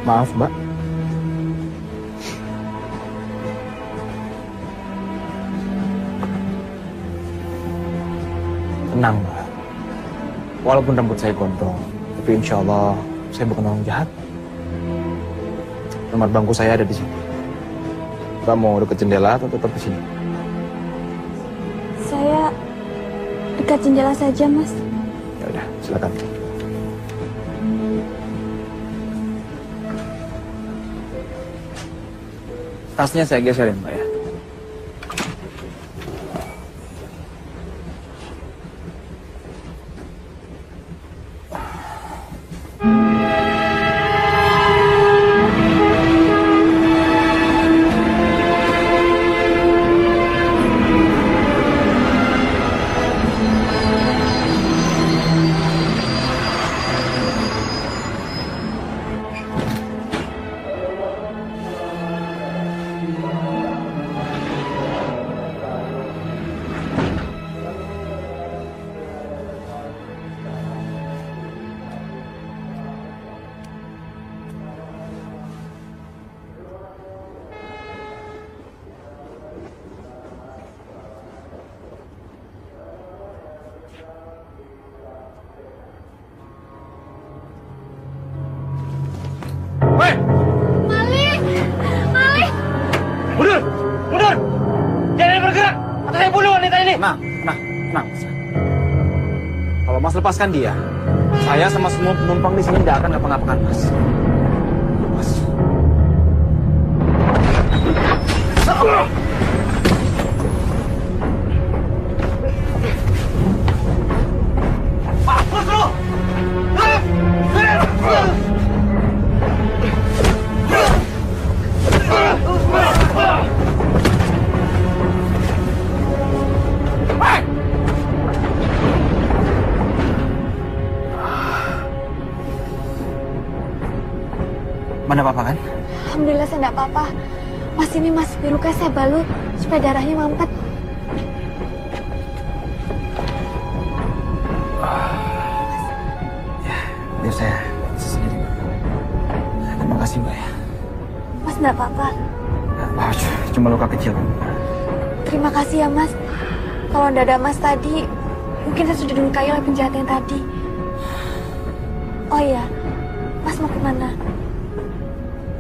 Maaf, Mbak. Tenang, Mbak. Walaupun rambut saya gondrong, tapi insya Allah saya bukan orang jahat. Nomor bangku saya ada di sini. Mbak mau dekat jendela atau tetap di sini? Saya dekat jendela saja, Mas. Ya udah, silakan. Tasnya saya geserin, Mbak ya. Woi! Malik! Malik! Mundur! Mundur! Jangan bergerak! Atau saya bunuh wanita ini! Nah. Kalau Mas lepaskan dia, saya sama semua penumpang di sini tidak akan ngapa-ngapakan Mas. Mas. Mampus lu! Mana apa-apa kan? Alhamdulillah saya tidak apa-apa. Mas, ini Mas, biar luka saya balut supaya darahnya mampet. Ya, biar saya sendiri. Terima kasih, Mbak ya. Mas tidak apa-apa. Cuma luka kecil. Terima kasih ya, Mas. Kalau tidak ada Mas tadi, mungkin saya sudah dilukai oleh penjahat yang tadi. Oh iya, Mas mau kemana?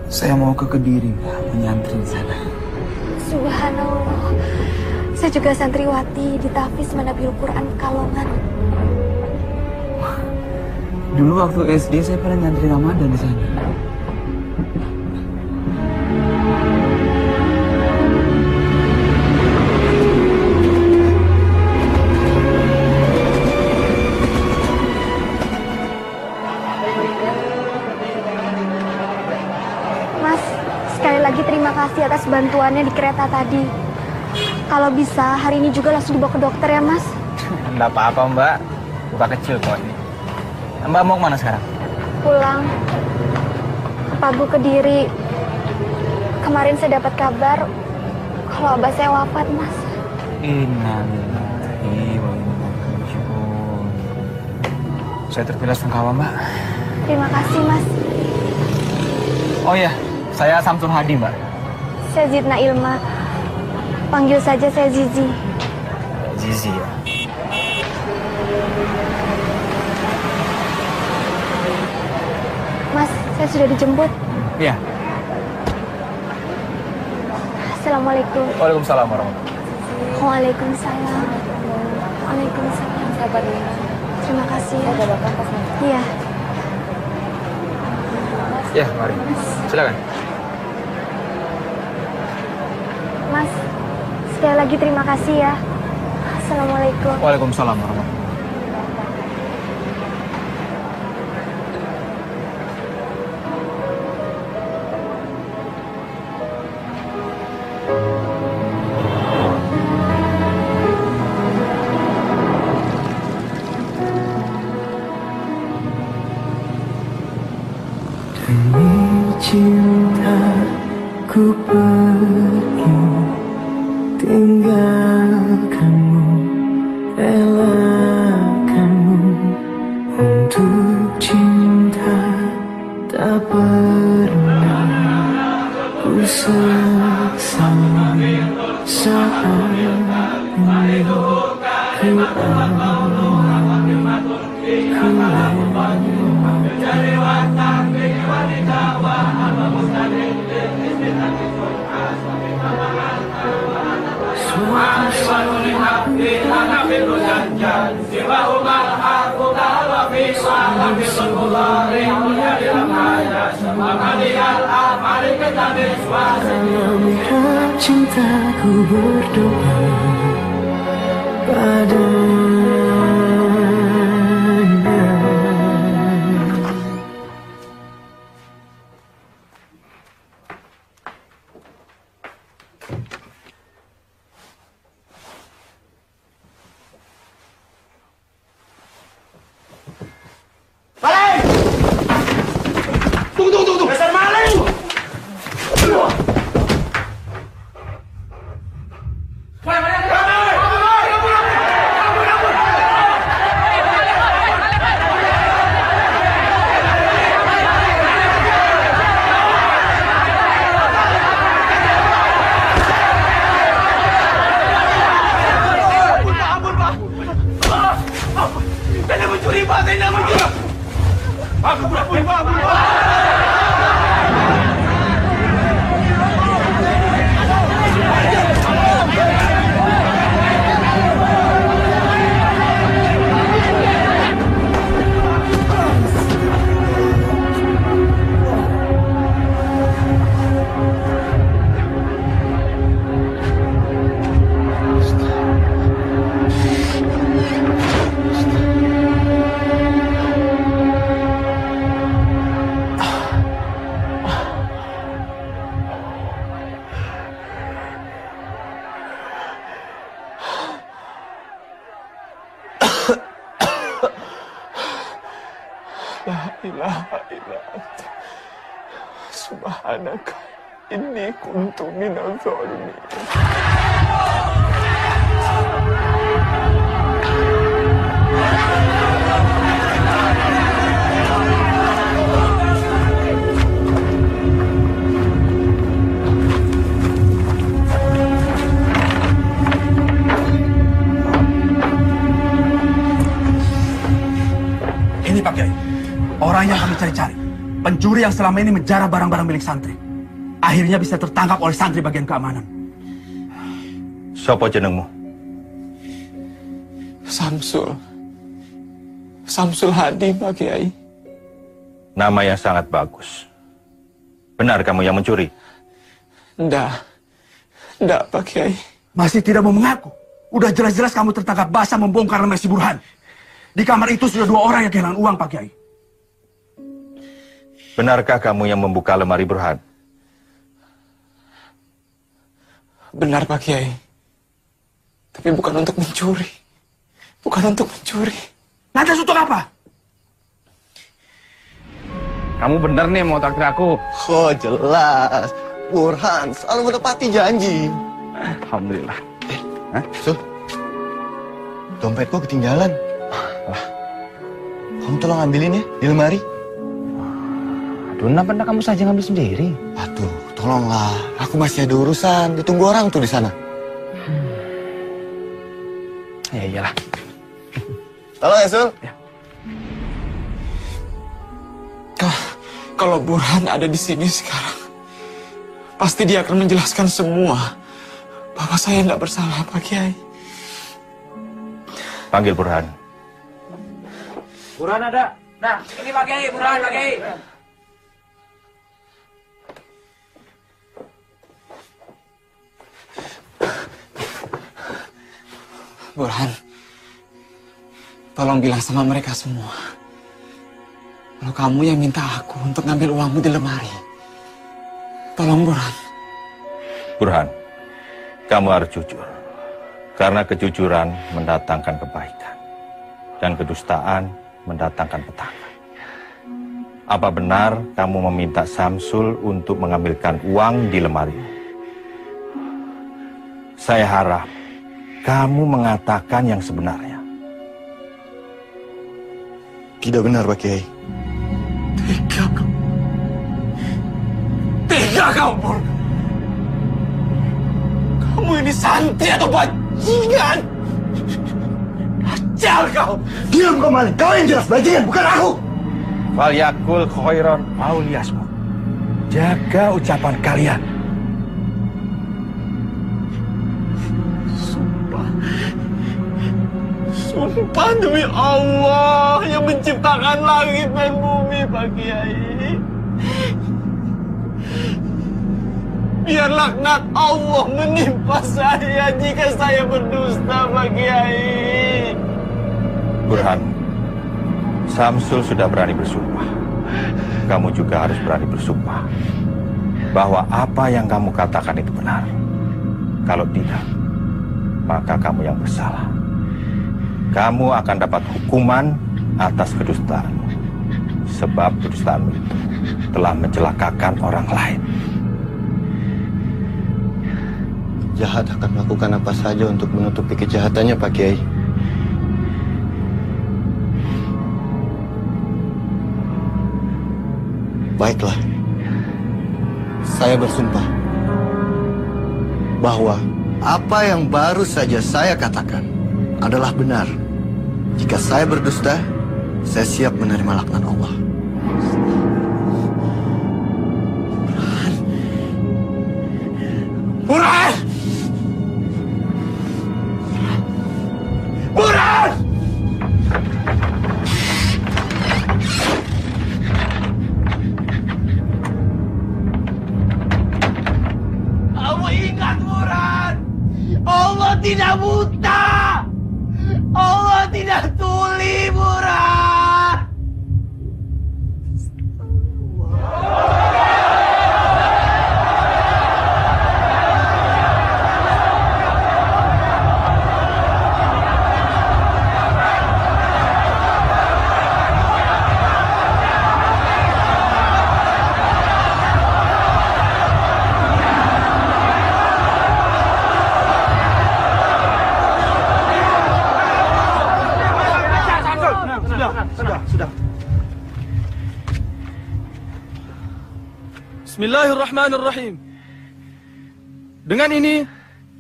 Saya mau ke Kediri, Mbak, menyantri di sana. Subhanallah. Saya juga santriwati di Tahfiz Manabil Quran Pekalongan. Dulu waktu SD saya pernah nyantri Ramadan di sana. Sekali lagi terima kasih atas bantuannya di kereta tadi. Kalau bisa hari ini juga langsung dibawa ke dokter ya, Mas. Enggak apa-apa, Mbak. Luka kecil kok ini. Mbak mau kemana sekarang? Pulang ke Pagu Kediri. Kemarin saya dapat kabar kalau abah saya wafat, Mas. Innalillahi wa inna ilaihi raji'un. Saya terpilah sungkawa, Mbak. Terima kasih, Mas. Oh iya, saya Samsul Hadi, Mbak. Saya Zidna Ilma. Panggil saja saya Zizi. Zizi ya. Mas, saya sudah dijemput. Iya. Assalamualaikum. Waalaikumsalam warahmatullahi wabarakatuh. Waalaikumsalam. Waalaikumsalam. Sabar ya. Terima kasih ya. Ada bapak pas nanti. Iya. Ya, mari. Silakan. Mas, sekali lagi terima kasih ya. Assalamualaikum. Waalaikumsalam warahmatullahi wabarakatuh. Demi cinta ku pergi, tinggalkanmu, relakanmu. Untuk cinta tak pernah ku sesali saat ini. Ku dalam cintaku berdoa padanya. Maling! Tunggu! Dasar maling! La ilaha illa anta subhanaka inni kuntu minadh dhalimin. Ini Pak Kiai, orang yang kami cari-cari. Pencuri yang selama ini menjarah barang-barang milik santri. Akhirnya bisa tertangkap oleh santri bagian keamanan. Sopo jenengmu? Samsul Hadi, Pak Kiai. Nama yang sangat bagus. Benar kamu yang mencuri? Enggak, Pak Kiai. Masih tidak mau mengaku. Udah jelas-jelas kamu tertangkap basah membongkar lemari si Burhan. Di kamar itu sudah 2 orang yang kehilangan uang, Pak Kiai. Benarkah kamu yang membuka lemari Burhan? Benar, Pak Kiai. Tapi bukan untuk mencuri. Lantas untuk apa? Kamu bener nih mau takdir aku. Oh jelas, Burhan selalu menepati janji. Alhamdulillah. Sul, dompetku ketinggalan. Kamu tolong ambilin ya di lemari. Aduh, kenapa kamu saja ngambil sendiri? Aduh, tolonglah. Aku masih ada urusan. Ditunggu orang tuh di sana. Ya iyalah. Tolong ya, Sul. Ya. Kalau Burhan ada di sini sekarang, pasti dia akan menjelaskan semua bahwa saya nggak bersalah, Pak Kiai. Panggil Burhan. Burhan ada. Nah, ini Pak Kiai, Burhan, Pak Kiai. Burhan, tolong bilang sama mereka semua kalau kamu yang minta aku untuk ngambil uangmu di lemari. Tolong, Burhan. Burhan, kamu harus jujur. Karena kejujuran mendatangkan kebaikan. Dan kedustaan mendatangkan petaka. Apa benar kamu meminta Samsul untuk mengambilkan uang di lemari? Saya harap kamu mengatakan yang sebenarnya. Tidak benar, Pak Kiai. Tega kau. Tega kau, Pur. Kamu ini santri atau bajingan? Dajjal kau. Diam kau, Malik. Kau yang jelas bajingan, bukan aku. Falyakul khairan aw liyasmut. Jaga ucapan kalian. Sumpah demi Allah yang menciptakan langit dan bumi, Pak Kiai. Biar laknat Allah menimpa saya jika saya berdusta, Pak Kiai. Burhan, Samsul sudah berani bersumpah. Kamu juga harus berani bersumpah bahwa apa yang kamu katakan itu benar. Kalau tidak, maka kamu yang bersalah. Kamu akan dapat hukuman atas kedustaanmu. Sebab kedustaanmu itu telah mencelakakan orang lain. Jahat akan melakukan apa saja untuk menutupi kejahatannya, Pak Kiai. Baiklah, saya bersumpah bahwa apa yang baru saja saya katakan adalah benar. Jika saya berdusta, saya siap menerima laknat Allah. Burhan! Burhan! Kamu ingat, Burhan? Allah tidak buta! Allah tidak tuli, Burhan! Sudah. Bismillahirrahmanirrahim. Dengan ini,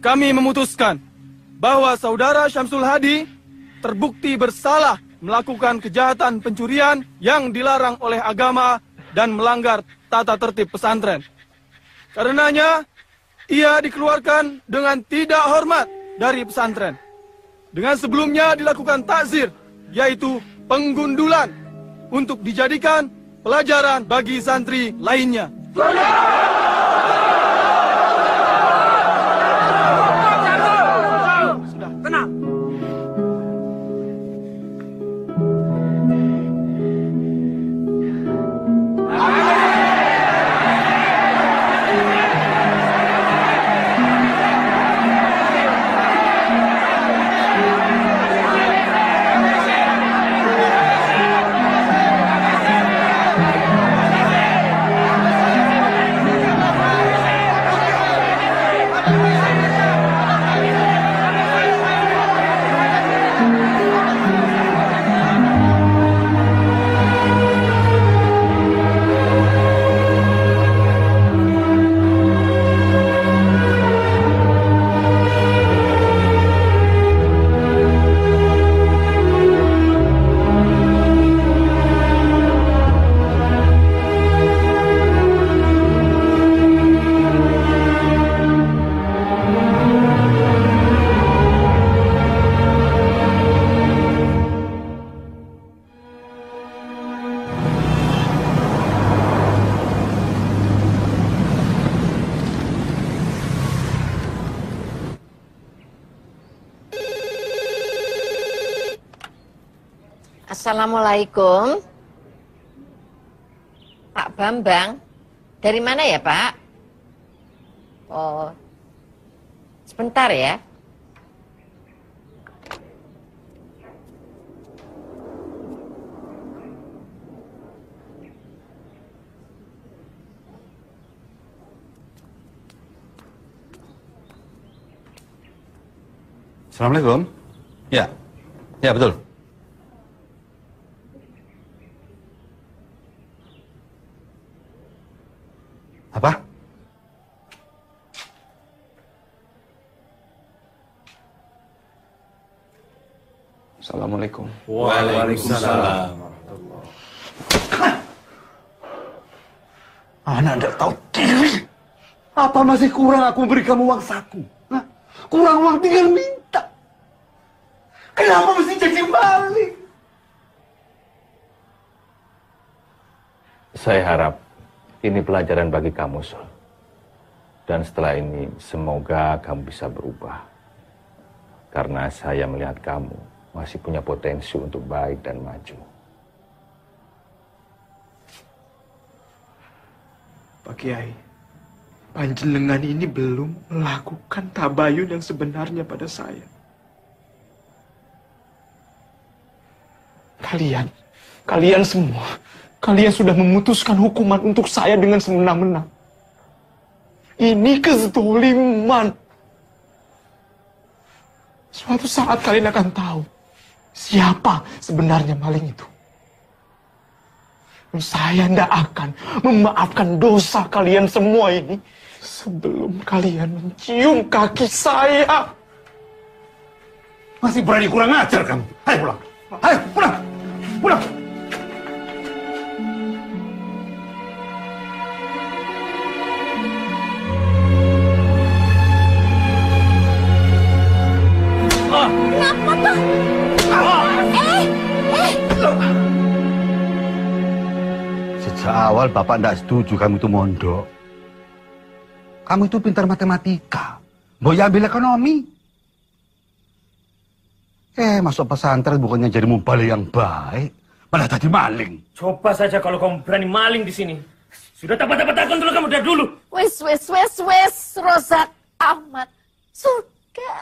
kami memutuskan bahwa saudara Syamsul Hadi terbukti bersalah melakukan kejahatan pencurian yang dilarang oleh agama dan melanggar tata tertib pesantren. Karenanya, ia dikeluarkan dengan tidak hormat dari pesantren. Dengan sebelumnya dilakukan takzir, yaitu penggundulan, untuk dijadikan pelajaran bagi santri lainnya. Sudah, tenang. Assalamualaikum. Pak Bambang, dari mana ya Pak? Oh, sebentar ya. Assalamualaikum. Ya, ya betul. Apa? Assalamualaikum. Waalaikumsalam. Anak tidak tahu diri. Apa masih kurang aku beri kamu uang saku? Hah? Kurang uang tinggal minta. Kenapa mesti jadi maling? Saya harap ini pelajaran bagi kamu, Sul. Dan setelah ini, semoga kamu bisa berubah. Karena saya melihat kamu masih punya potensi untuk baik dan maju. Pak Kiai, panjenengan ini belum melakukan tabayun yang sebenarnya pada saya. Kalian semua, kalian sudah memutuskan hukuman untuk saya dengan semena-mena. Ini kezaliman. Suatu saat kalian akan tahu siapa sebenarnya maling itu. Dan saya tidak akan memaafkan dosa kalian semua ini sebelum kalian mencium kaki saya. Masih berani kurang ajar kamu. Ayo pulang. Ayo pulang. Pulang. Kenapa tuh? Sejak awal Bapak tidak setuju kamu itu mondok. Kamu itu pintar matematika. Mau ambil ekonomi. Masuk pesantren bukannya jadi mubalik yang baik. Malah jadi maling. Coba saja kalau kamu berani maling di sini. Sudah dapat akun dulu kamu dari dulu. Wes, Rozak Ahmad. Sudah,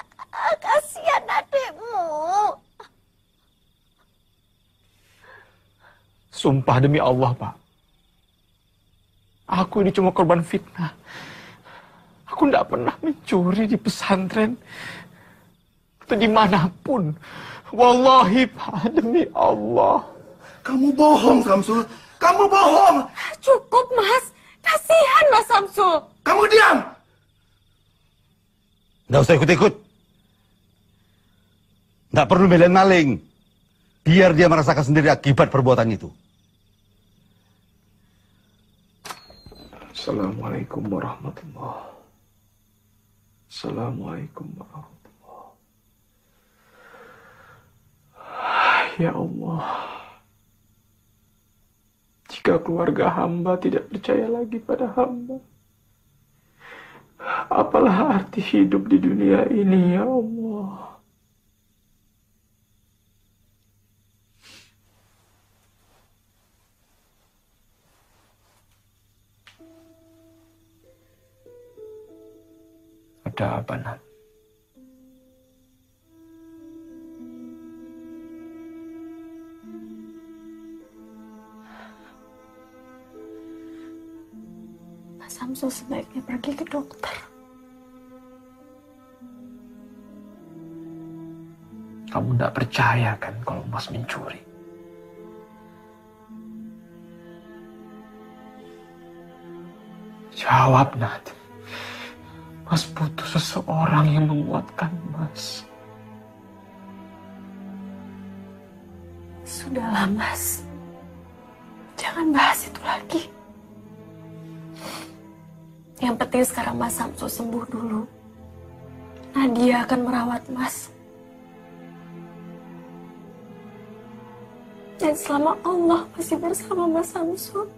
kasihan adikmu. Sumpah demi Allah, Pak. Aku ini cuma korban fitnah. Aku tidak pernah mencuri di pesantren. Atau dimanapun. Wallahi, Pak, demi Allah. Kamu bohong, Samsul. Kamu bohong. Cukup, Mas. Kasihan Mas Samsul. Kamu diam. Nggak usah ikut-ikut. Nggak perlu belain maling. Biar dia merasakan sendiri akibat perbuatan itu. Assalamualaikum warahmatullahi wabarakatuh. Assalamualaikum warahmatullahi wabarakatuh. Ya Allah, jika keluarga hamba tidak percaya lagi pada hamba, apalah arti hidup di dunia ini, ya Allah. Ada apa, Nat? Mas Samsul sebaiknya pergi ke dokter. Kamu tidak percaya kan kalau Mas mencuri? Jawab, Nat. Mas butuh seseorang yang menguatkan Mas. Sudahlah, Mas. Jangan bahas itu lagi. Yang penting sekarang Mas Samsul sembuh dulu. Nadia akan merawat Mas. Dan selama Allah masih bersama Mas Samsul,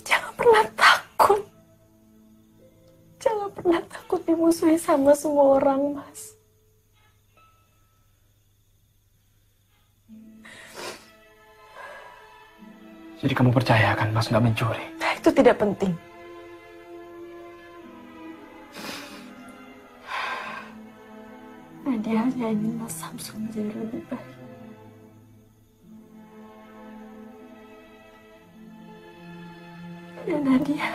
jangan pernah takut. Jangan pernah takut dimusuhi sama semua orang, Mas. Jadi kamu percaya kan Mas nggak mencuri? Nah, itu tidak penting. Nadia hanya ingin Mas Samsul menjadi lebih baik. Dan Nadia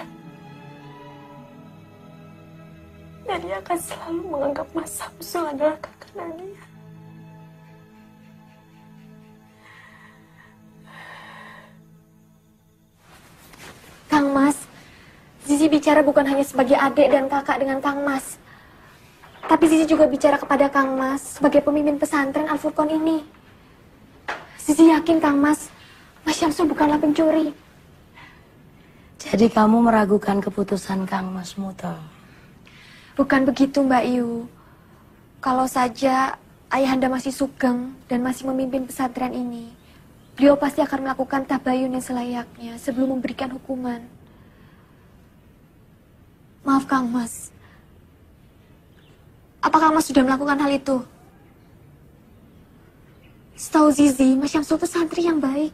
dia akan selalu menganggap Mas Samsul adalah kakak Nadia. Kang Mas, Zizi bicara bukan hanya sebagai adik dan kakak dengan Kang Mas. Tapi Zizi juga bicara kepada Kang Mas sebagai pemimpin pesantren Al-Furqan ini. Zizi yakin Kang Mas Syamsul bukanlah pencuri. Jadi kamu meragukan keputusan Kang Mas Muto? Bukan begitu Mbak Yu. Kalau saja ayahanda masih sugeng dan masih memimpin pesantren ini, beliau pasti akan melakukan tabayun yang selayaknya sebelum memberikan hukuman. Maaf Kang Mas. Apa Kang Mas sudah melakukan hal itu? Setahu Zizi, Mas Syamsul itu santri yang baik.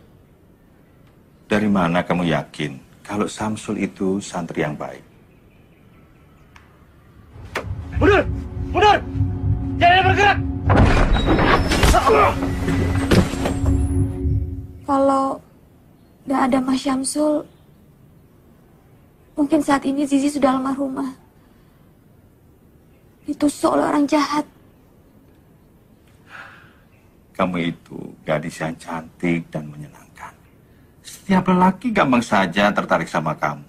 Dari mana kamu yakin kalau Samsul itu santri yang baik? Mundur! Mundur! Jangan bergerak! Kalau tidak ada Mas Syamsul, mungkin saat ini Zizi sudah almarhumah. Ditusuk oleh orang jahat. Kamu itu gadis yang cantik dan menyenangkan. Setiap lelaki gampang saja tertarik sama kamu.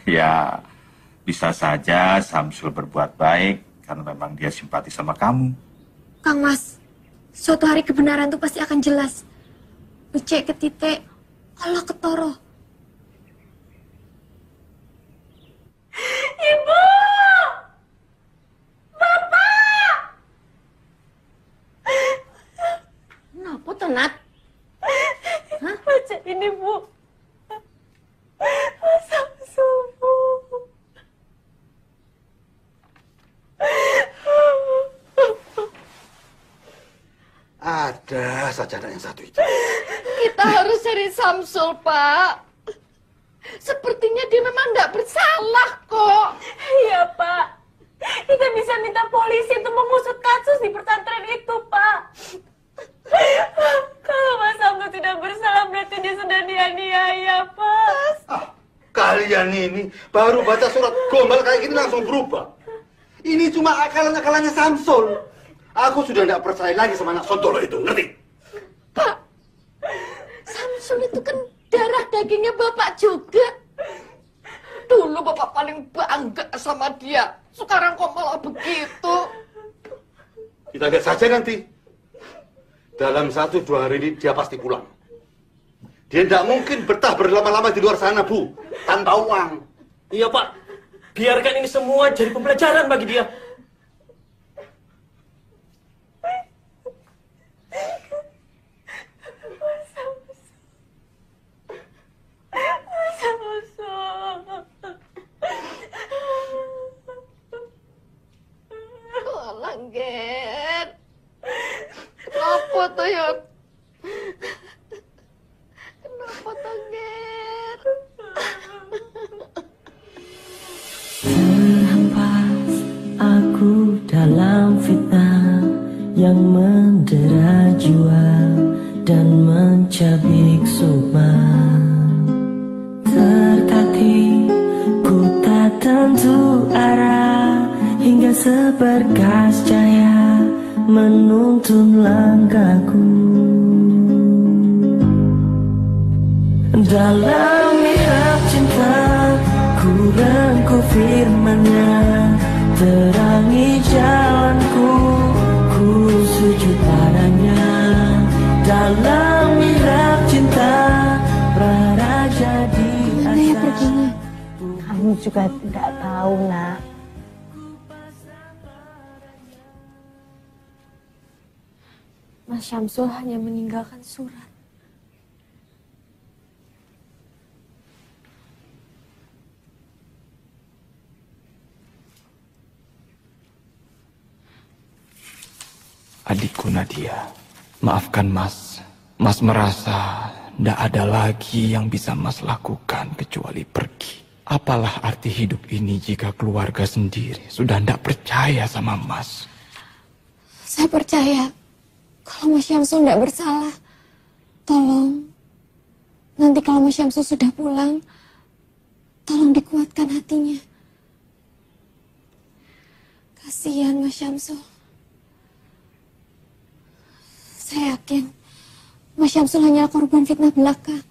Ya, bisa saja Samsul berbuat baik karena memang dia simpati sama kamu. Kang Mas, suatu hari kebenaran itu pasti akan jelas. Becek ke titik, Allah ketoro. Ibu! Bapak! Kenapa tenat? Hah? Baca ini, Bu. Mas Samsul, Bu. Ada saja anak yang satu itu. Kita harus cari Samsul, Pak. Sepertinya dia memang tidak bersalah kok. Iya, Pak. Kita bisa minta polisi untuk mengusut kasus di pesantren itu, Pak. Kalau Mas Samsul tidak bersalah, berarti dia sudah dianiaya, Pak. Kalian ini baru baca surat gombal kayak gini langsung berubah. Ini cuma akalan-akalannya Samsul. Aku sudah tidak percaya lagi sama anak Sontolo itu, ngerti? Pak, Samsul itu kan darah dagingnya Bapak juga. Dulu Bapak paling bangga sama dia. Sekarang kok malah begitu? Kita lihat saja nanti. Dalam 1-2 hari ini dia pasti pulang. Dia tidak mungkin betah berlama-lama di luar sana, Bu. Tanpa uang. Iya, Pak. Biarkan ini semua jadi pembelajaran bagi dia. Langgen. Kenapa tuh, Yun? Kenapa tuh, Ger? Terhempas aku dalam fitnah yang mendera jiwa dan mencabik sukma. Tertatih ku tak tentu arah hingga seberkas cahaya menuntun langkahku. Dalam mihrab cinta ku rengkuh firman-Nya, terangi jalanku, ku sujud padanya. Dalam mihrab cinta praraja di atas. Kamu juga tidak tahu, Nak. Mas Syamsul hanya meninggalkan surat. Adikku Nadia, maafkan Mas. Mas merasa tidak ada lagi yang bisa Mas lakukan kecuali pergi. Apalah arti hidup ini jika keluarga sendiri sudah tidak percaya sama Mas? Saya percaya kalau Mas Syamsul tidak bersalah. Tolong, nanti kalau Mas Syamsul sudah pulang, tolong dikuatkan hatinya. Kasihan Mas Syamsul. Saya yakin Mas Syamsul hanyalah korban fitnah belaka.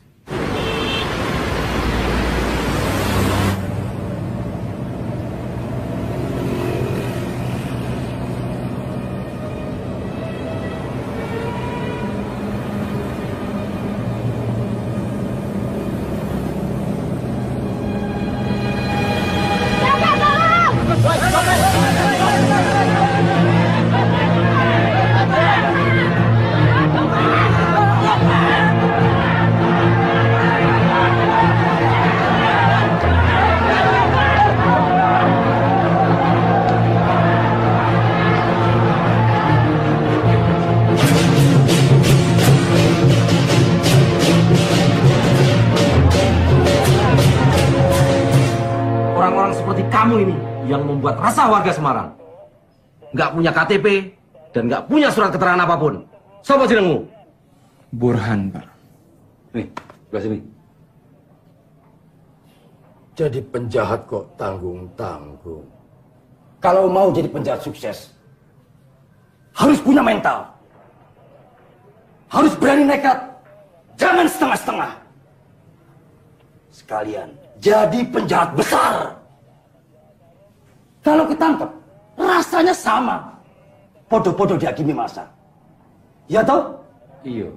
Orang-orang seperti kamu ini yang membuat resah warga Semarang. Nggak punya KTP dan nggak punya surat keterangan apapun. Siapa jenengmu? Burhan, Pak. Nih, sebelah sini. Jadi penjahat kok tanggung-tanggung. Kalau mau jadi penjahat sukses, harus punya mental. Harus berani nekat. Jangan setengah-setengah. Sekalian jadi penjahat besar. Kalau ketangkep, rasanya sama. Podo-podo dihakimi masa. Ya toh? Iya.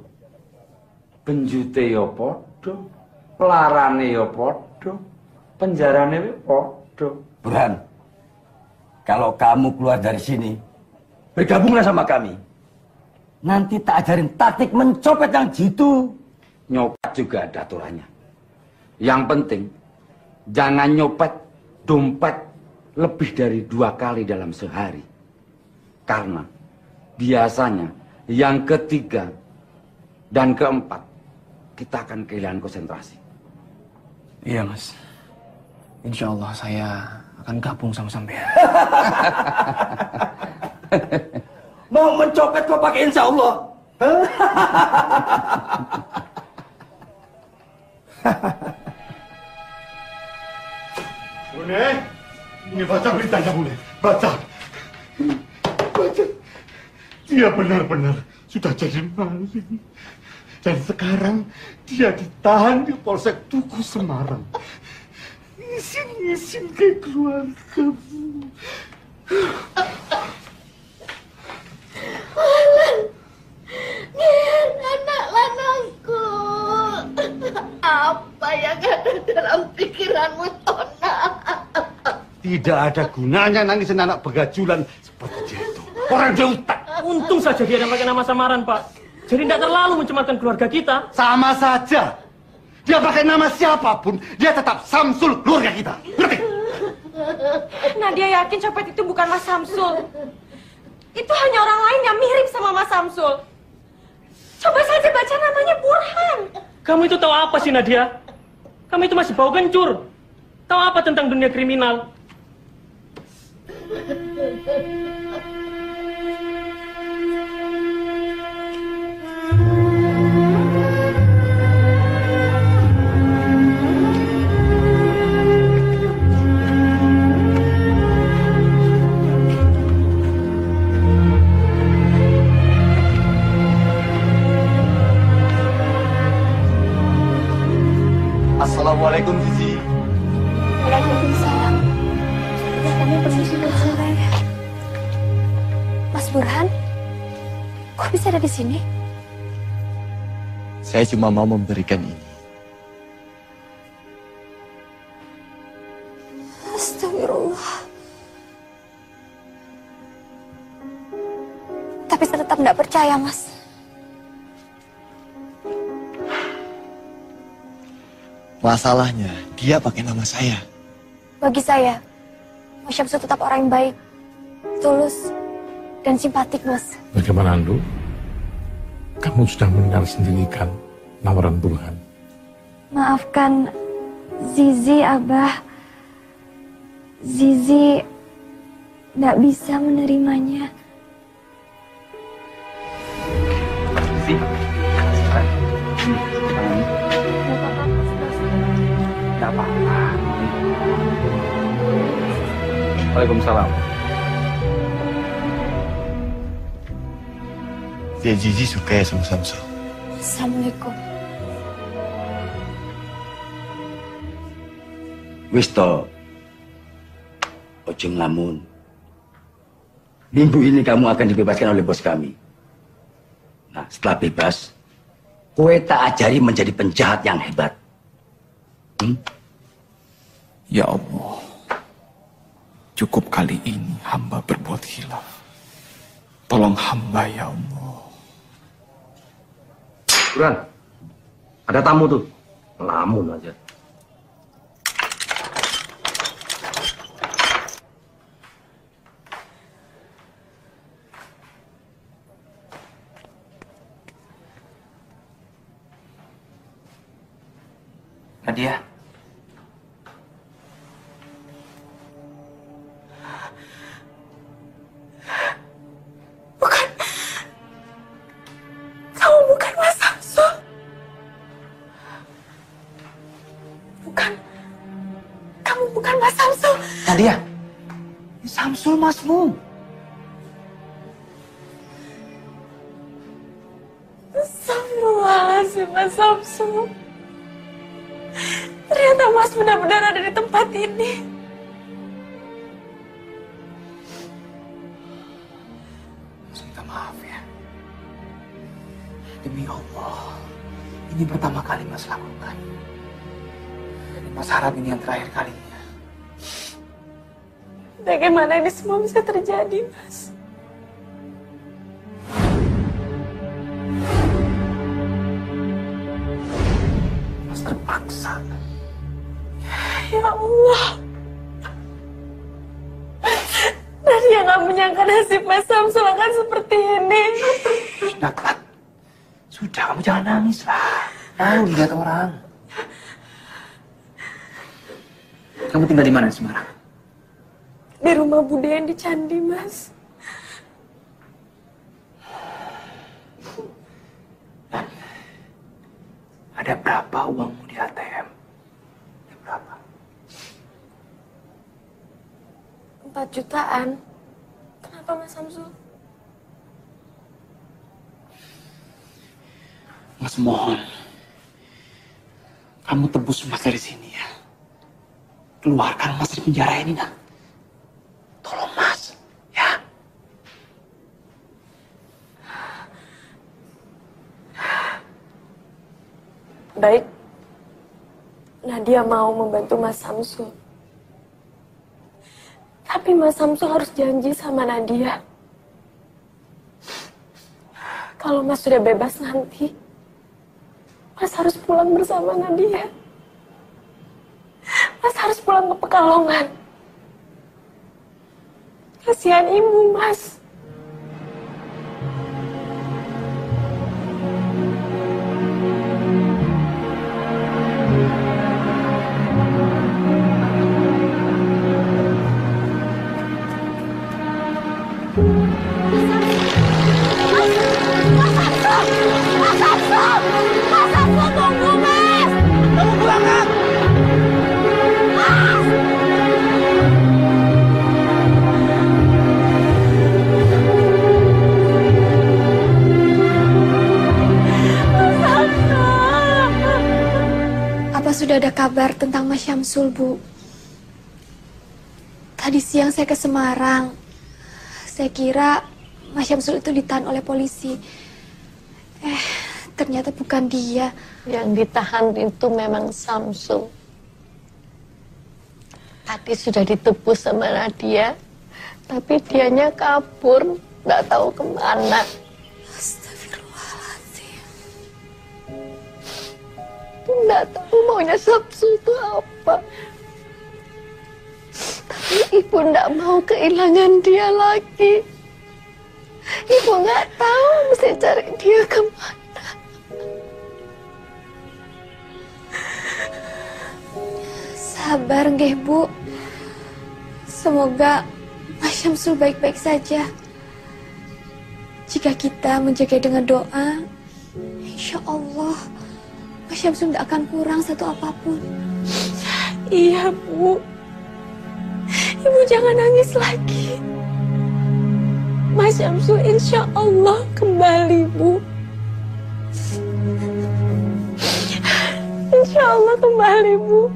Penjute yo podo, pelarane yo podo, penjarane yo podo. Burhan, kalau kamu keluar dari sini, bergabunglah sama kami. Nanti tak ajarin taktik mencopet yang jitu. Nyopet juga ada aturannya. Yang penting, jangan nyopet dompet lebih dari 2 kali dalam sehari. Karena biasanya yang ketiga dan keempat, kita akan kehilangan konsentrasi. Iya, Mas. Insya Allah saya akan gabung sama sampean. Mau mencopet kok pakai insya Allah? Bune, ini baca beritanya, Bune. Baca. Baca. Dia benar-benar sudah jadi maling. Dan sekarang dia ditahan di Polsek Tugu Semarang. Isin-isin ke keluargamu. Alan, Ger, anak lanangku. Apa yang ada dalam pikiranmu, Tona? Tidak ada gunanya nangisin anak begajulan seperti dia itu. Orang dia utang. Untung saja dia pakai nama samaran, Pak. Jadi tidak terlalu mencemarkan keluarga kita. Sama saja. Dia pakai nama siapapun, dia tetap Samsul keluarga kita. Ngerti? Nadia yakin copet itu bukan Mas Samsul. Itu hanya orang lain yang mirip sama Mas Samsul. Coba saja baca namanya Burhan. Kamu itu tahu apa sih, Nadia? Kamu itu masih bau kencur. Tahu apa tentang dunia kriminal? Assalamualaikum, Zizi. Waalaikumsalam. Ya, kami permisi sore. Mas Burhan, kok bisa ada di sini? Saya cuma mau memberikan ini. Astagfirullah. Tapi saya tetap tidak percaya, Mas. Masalahnya, dia pakai nama saya. Bagi saya, Mas Syamsul tetap orang yang baik, tulus, dan simpatik, Mas. Bagaimana, Andu? Kamu sudah mendengar sendiri kan lamaran Burhan? Maafkan Zizi, Abah. Zizi tidak bisa menerimanya. Zizi, tidak apa-apa. Waalaikumsalam. Dia Zizi suka ya sama Samsul. Assalamualaikum. Wis to. Ojo ngelamun. Minggu ini kamu akan dibebaskan oleh bos kami. Nah, setelah bebas, kowe tak ajari menjadi penjahat yang hebat. Ya Allah, cukup kali ini hamba berbuat khilaf. Tolong hamba ya Allah. Buruan, ada tamu tuh. Ngelamun aja. Nadia. Bukan. Kamu bukan Mas Samsul. Bukan. Kamu bukan Mas Samsul. Nadia. Ini Samsul masmu. Astagfirullahaladzim, Mas Samsul. Ternyata Mas benar-benar ada di tempat ini. Mas minta maaf ya. Demi Allah, ini pertama kali Mas lakukan. Dan Mas harap ini yang terakhir kalinya. Bagaimana ini semua bisa terjadi, Mas? Mas terpaksa. Ya Allah. Nadia nggak menyangka nasib Mas Samsul akan seperti ini. Naklat. Sudah, kamu jangan nangis lah. Malu lihat orang. Kamu tinggal di mana di Semarang? Di rumah Bude yang di Candi, Mas. Dan ada berapa uangmu di ATM? Ada berapa? 4 jutaan. Kenapa, Mas Samsul? Mas mohon, kamu tebus Mas dari sini ya. Keluarkan Mas dari penjara ini, nak. Tolong Mas, ya. Baik. Nadia mau membantu Mas Samsul. Tapi Mas Samsul harus janji sama Nadia. Kalau Mas sudah bebas nanti, Mas harus pulang bersama Nadia. Mas harus pulang ke Pekalongan. Kasihan ibu, Mas. Apa sudah ada kabar tentang Mas Syamsul, Bu? Tadi siang saya ke Semarang. Saya kira Mas Syamsul itu ditahan oleh polisi. Ternyata bukan dia. Yang ditahan itu memang Samsul. Tadi sudah ditebus sama Nadia, tapi dianya kabur, nggak tahu kemana. Astagfirullahaladzim. Nggak tahu maunya Samsul itu apa. Tapi ibu nggak mau kehilangan dia lagi. Ibu nggak tahu mesti cari dia kemana. Sabar nggih, Bu. Semoga Mas Syamsul baik-baik saja. Jika kita menjaga dengan doa, insya Allah Mas Syamsul tidak akan kurang satu apapun. Iya, Bu. Ibu jangan nangis lagi. Mas Syamsul insya Allah kembali, Bu. Insya Allah kembali, Bu.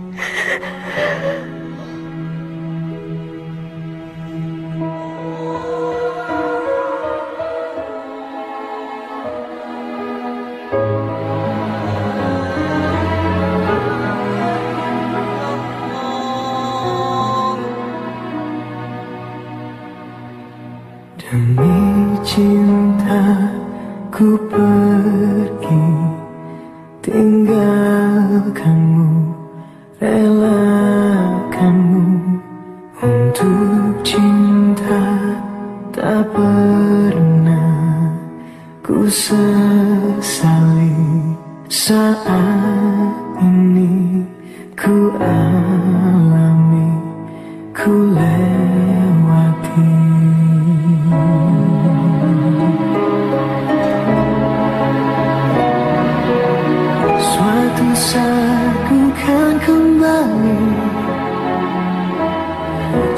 Demi cinta ku pergi, tinggalkanmu, relakanmu. Untuk cinta tak pernah ku sesali. Saat ini ku alami, ku lewati. Suatu saat ku kan kembali,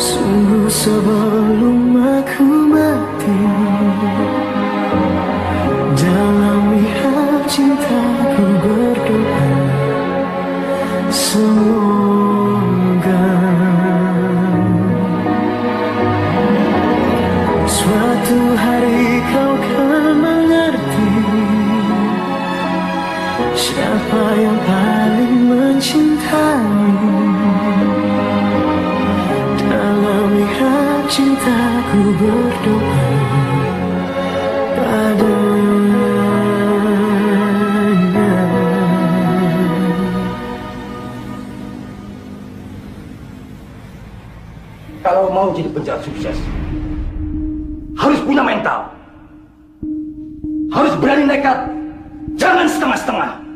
sungguh sebelum aku mati. Dalam mihab cintaku berdoa, semoga suatu hari kau kan mengerti siapa yang paling mencintaimu. Dalam mihab cintaku berdoa padanya. Kalau mau jadi penjahat sukses, harus punya mental. Harus berani nekat, jangan setengah-setengah.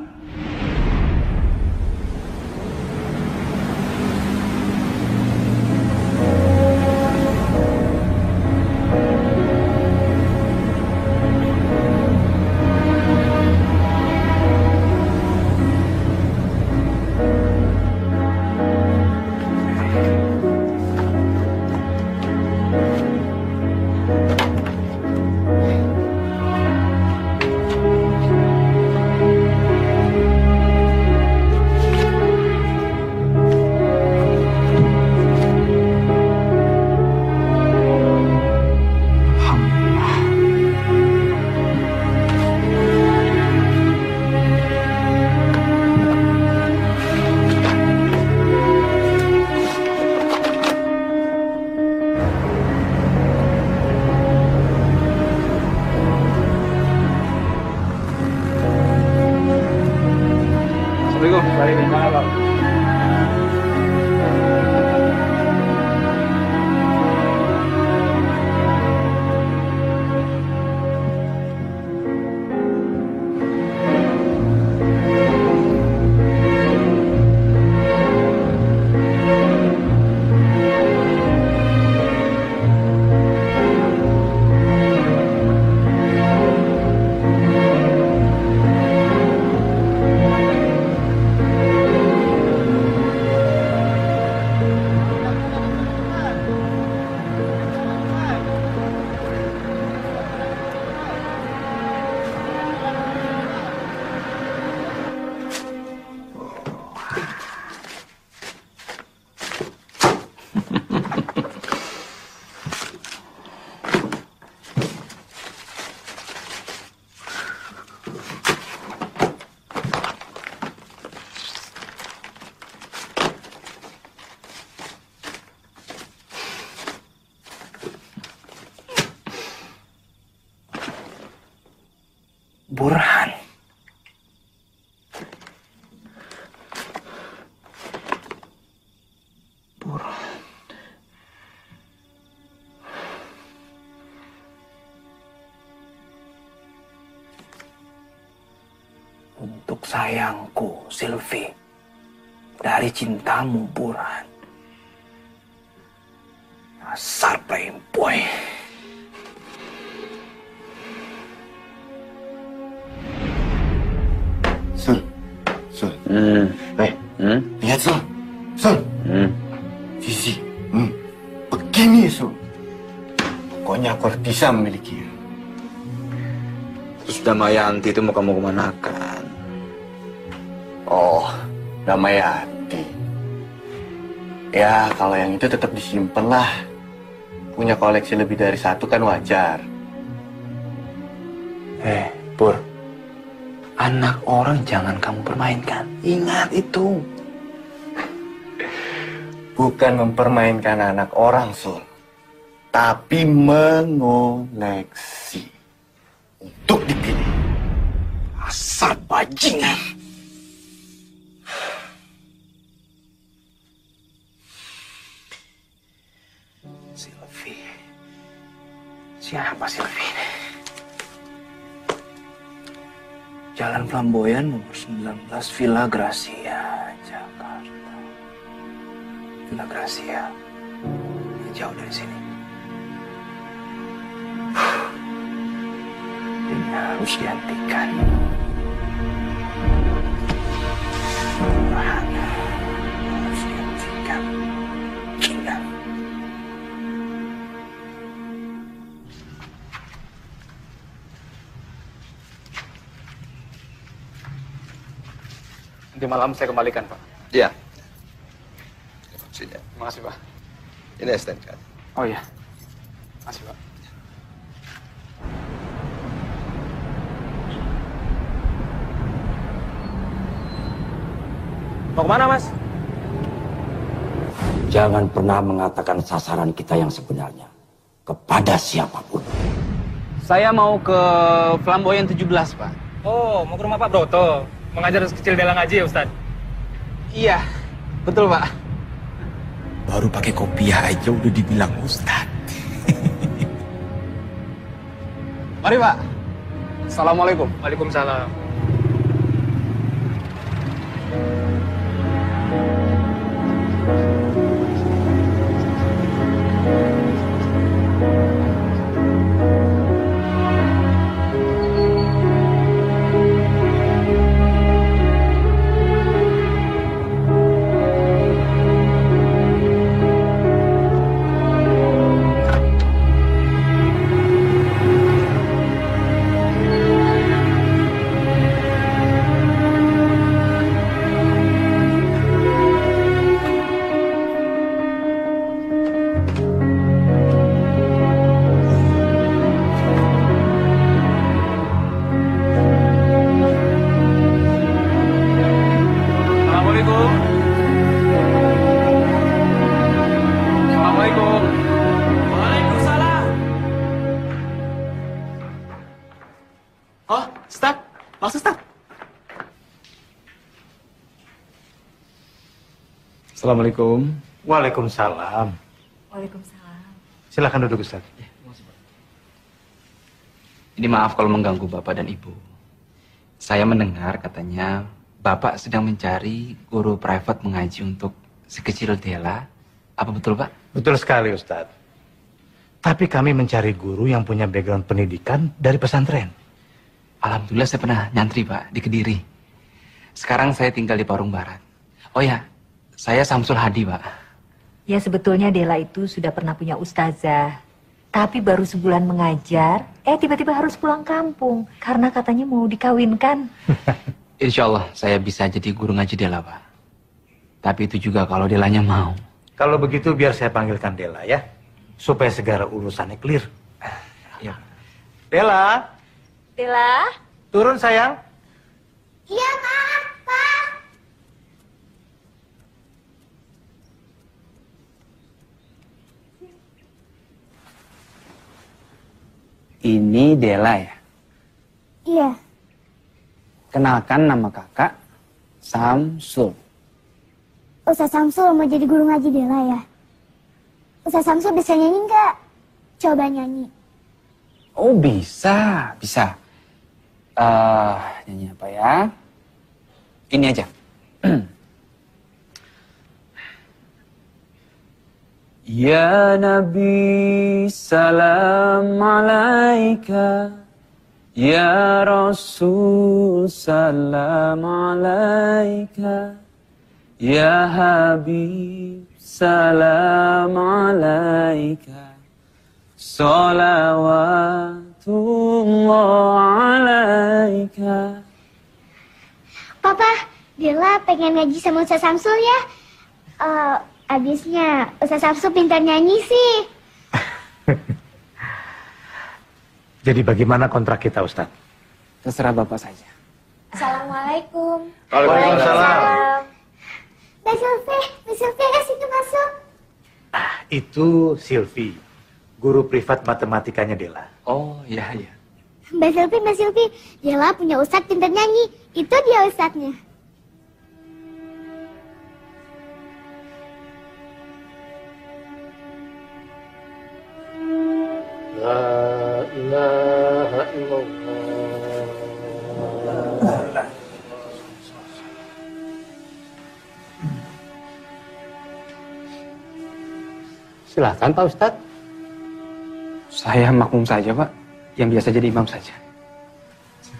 Burhan. Burhan. Untuk sayangku, Sylvie, dari cintamu, Burhan. Asal playboy. Lihat, Sul. Sul. Sisi. Begini, Sul. Pokoknya aku harus bisa bisa memilikinya. Terus Damayanti itu mau kamu kemanakan? Oh, Damayanti. Ya, kalau yang itu tetap disimpan lah. Punya koleksi lebih dari satu kan wajar. Pur. Anak orang jangan kamu permainkan. Ingat itu. Bukan mempermainkan anak orang, Sul. Tapi mengoleksi. Untuk dipilih. Asal bajingan. Sylvie. Siapa Sylvie ini? Jalan Flamboyan nomor 19 Villa Gracia, Jakarta. Villa Gracia. Jauh dari sini. Ini harus dihentikan. Harus dihentikan. Gila. Nanti malam saya kembalikan, Pak. Iya. Sini. Terima kasih, Pak. Ini STNK. Oh iya. Makasih, Pak. Mau kemana, Mas? Jangan pernah mengatakan sasaran kita yang sebenarnya kepada siapapun. Saya mau ke Flamboyan 17, Pak. Oh, mau ke rumah Pak Broto. Mengajar kecil Dela ngaji ya, Ustaz? Iya, betul, Pak. Baru pakai kopiah aja udah dibilang Ustad. Mari, Pak. Assalamualaikum. Waalaikumsalam. Assalamualaikum. Waalaikumsalam. Waalaikumsalam. Silakan duduk, Ustaz. Ini maaf kalau mengganggu Bapak dan Ibu. Saya mendengar katanya Bapak sedang mencari guru private mengaji untuk si kecil Dela. Apa betul, Pak? Betul sekali, Ustaz. Tapi kami mencari guru yang punya background pendidikan dari pesantren. Alhamdulillah saya pernah nyantri, Pak, di Kediri. Sekarang saya tinggal di Parung Barat. Oh ya, saya Samsul Hadi, Pak. Ya sebetulnya Dela itu sudah pernah punya ustazah. Tapi baru sebulan mengajar, tiba-tiba harus pulang kampung. Karena katanya mau dikawinkan. Insya Allah saya bisa jadi guru ngaji Dela, Pak. Tapi itu juga kalau Delanya mau. Kalau begitu biar saya panggilkan Dela ya. Supaya segala urusannya clear. Ya. Dela. Dela. Turun sayang. Iya, Pak. Pak. Ini Dela ya? Iya. Kenalkan nama kakak, Samsul. Ustaz Samsul mau jadi guru ngaji Dela ya? Ustaz Samsul bisa nyanyi nggak? Coba nyanyi. Oh bisa, bisa. Nyanyi apa ya? Ini aja. Ya Nabi salam alaika, Ya Rasul salam alaika, Ya Habib salam alaika, Sholawatullah alaika. Papa, Dela pengen ngaji sama Ustaz Samsul ya. Abisnya Ustaz Samsul pintar nyanyi sih. Jadi bagaimana kontrak kita, Ustaz? Terserah Bapak saja. Assalamualaikum. Waalaikumsalam. Mbak Sylvie kasih itu masuk. Itu Silvi, guru privat matematikanya Dela. Oh, iya, iya. Mbak Sylvie, Dela punya ustadz pintar nyanyi. Itu dia ustadznya. La ilaha illallah. Silakan Pak Ustadz. Saya makmum saja, Pak. Yang biasa jadi imam saja.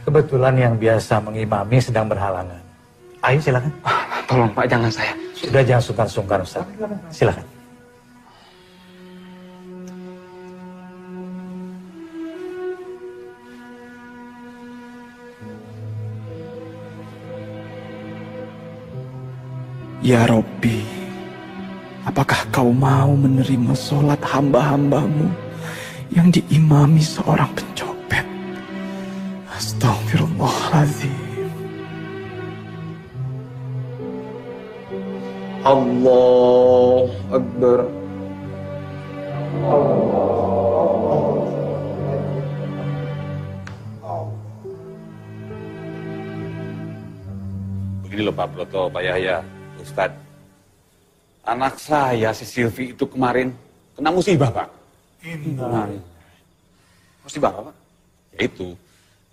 Kebetulan yang biasa mengimami sedang berhalangan. Ayo silakan. Tolong Pak, jangan saya. Sudah, jangan sungkan-sungkan Ustaz. Silakan. Ya Robbi, apakah kau mau menerima sholat hamba-hambamu yang diimami seorang pencopet? Astagfirullahaladzim. Allahu Akbar. Begini loh Pak Broto, Pak Yahya, Ustadz. Anak saya si Silvi itu kemarin kena musibah Pak. Musibah apa Pak? Ya itu,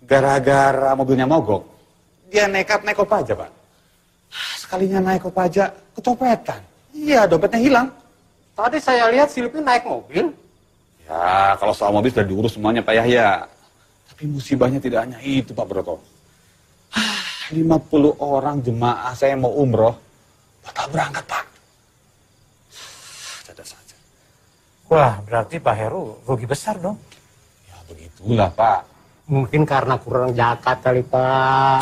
gara-gara mobilnya mogok, dia nekat naik kopaja Pak. Sekalinya naik kopaja, kecopetan. Iya, dompetnya hilang. Tadi saya lihat Silvi naik mobil. Ya, kalau soal mobil sudah diurus semuanya Pak Yahya. Tapi musibahnya tidak hanya itu Pak Broto. 50 orang jemaah saya mau umroh, batal berangkat Pak. Ada saja. Wah, berarti Pak Heru rugi besar dong. Ya begitulah Pak. Mungkin karena kurang zakat kali Pak.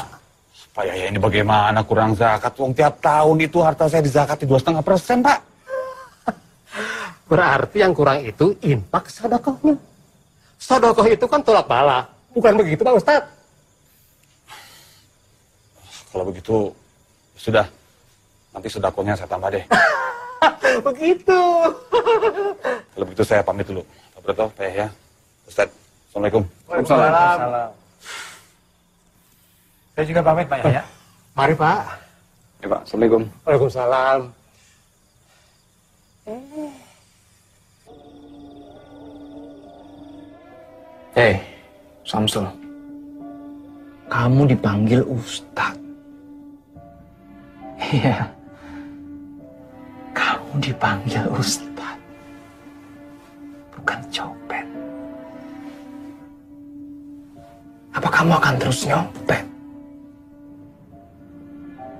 Pak Yahya ini bagaimana kurang zakat? Wong tiap tahun itu harta saya dizakati 2,5% Pak. Berarti yang kurang itu infak sedekahnya. Sedekah itu kan tolak bala. Bukan begitu Pak Ustadz? Kalau begitu, sudah. Nanti sedekahnya saya tambah deh. Begitu. Kalau begitu saya pamit dulu. Pak Broto, Pak Yahya, Ustadz. Assalamualaikum. Waalaikumsalam. Saya juga pamit Pak Yahya. Mari Pak. Ya Pak, Assalamualaikum. Waalaikumsalam. Hei, Samsul. Kamu dipanggil Ustadz. Iya. Kamu dipanggil Ustadz. Bukan copet. Apa kamu akan terus nyopet?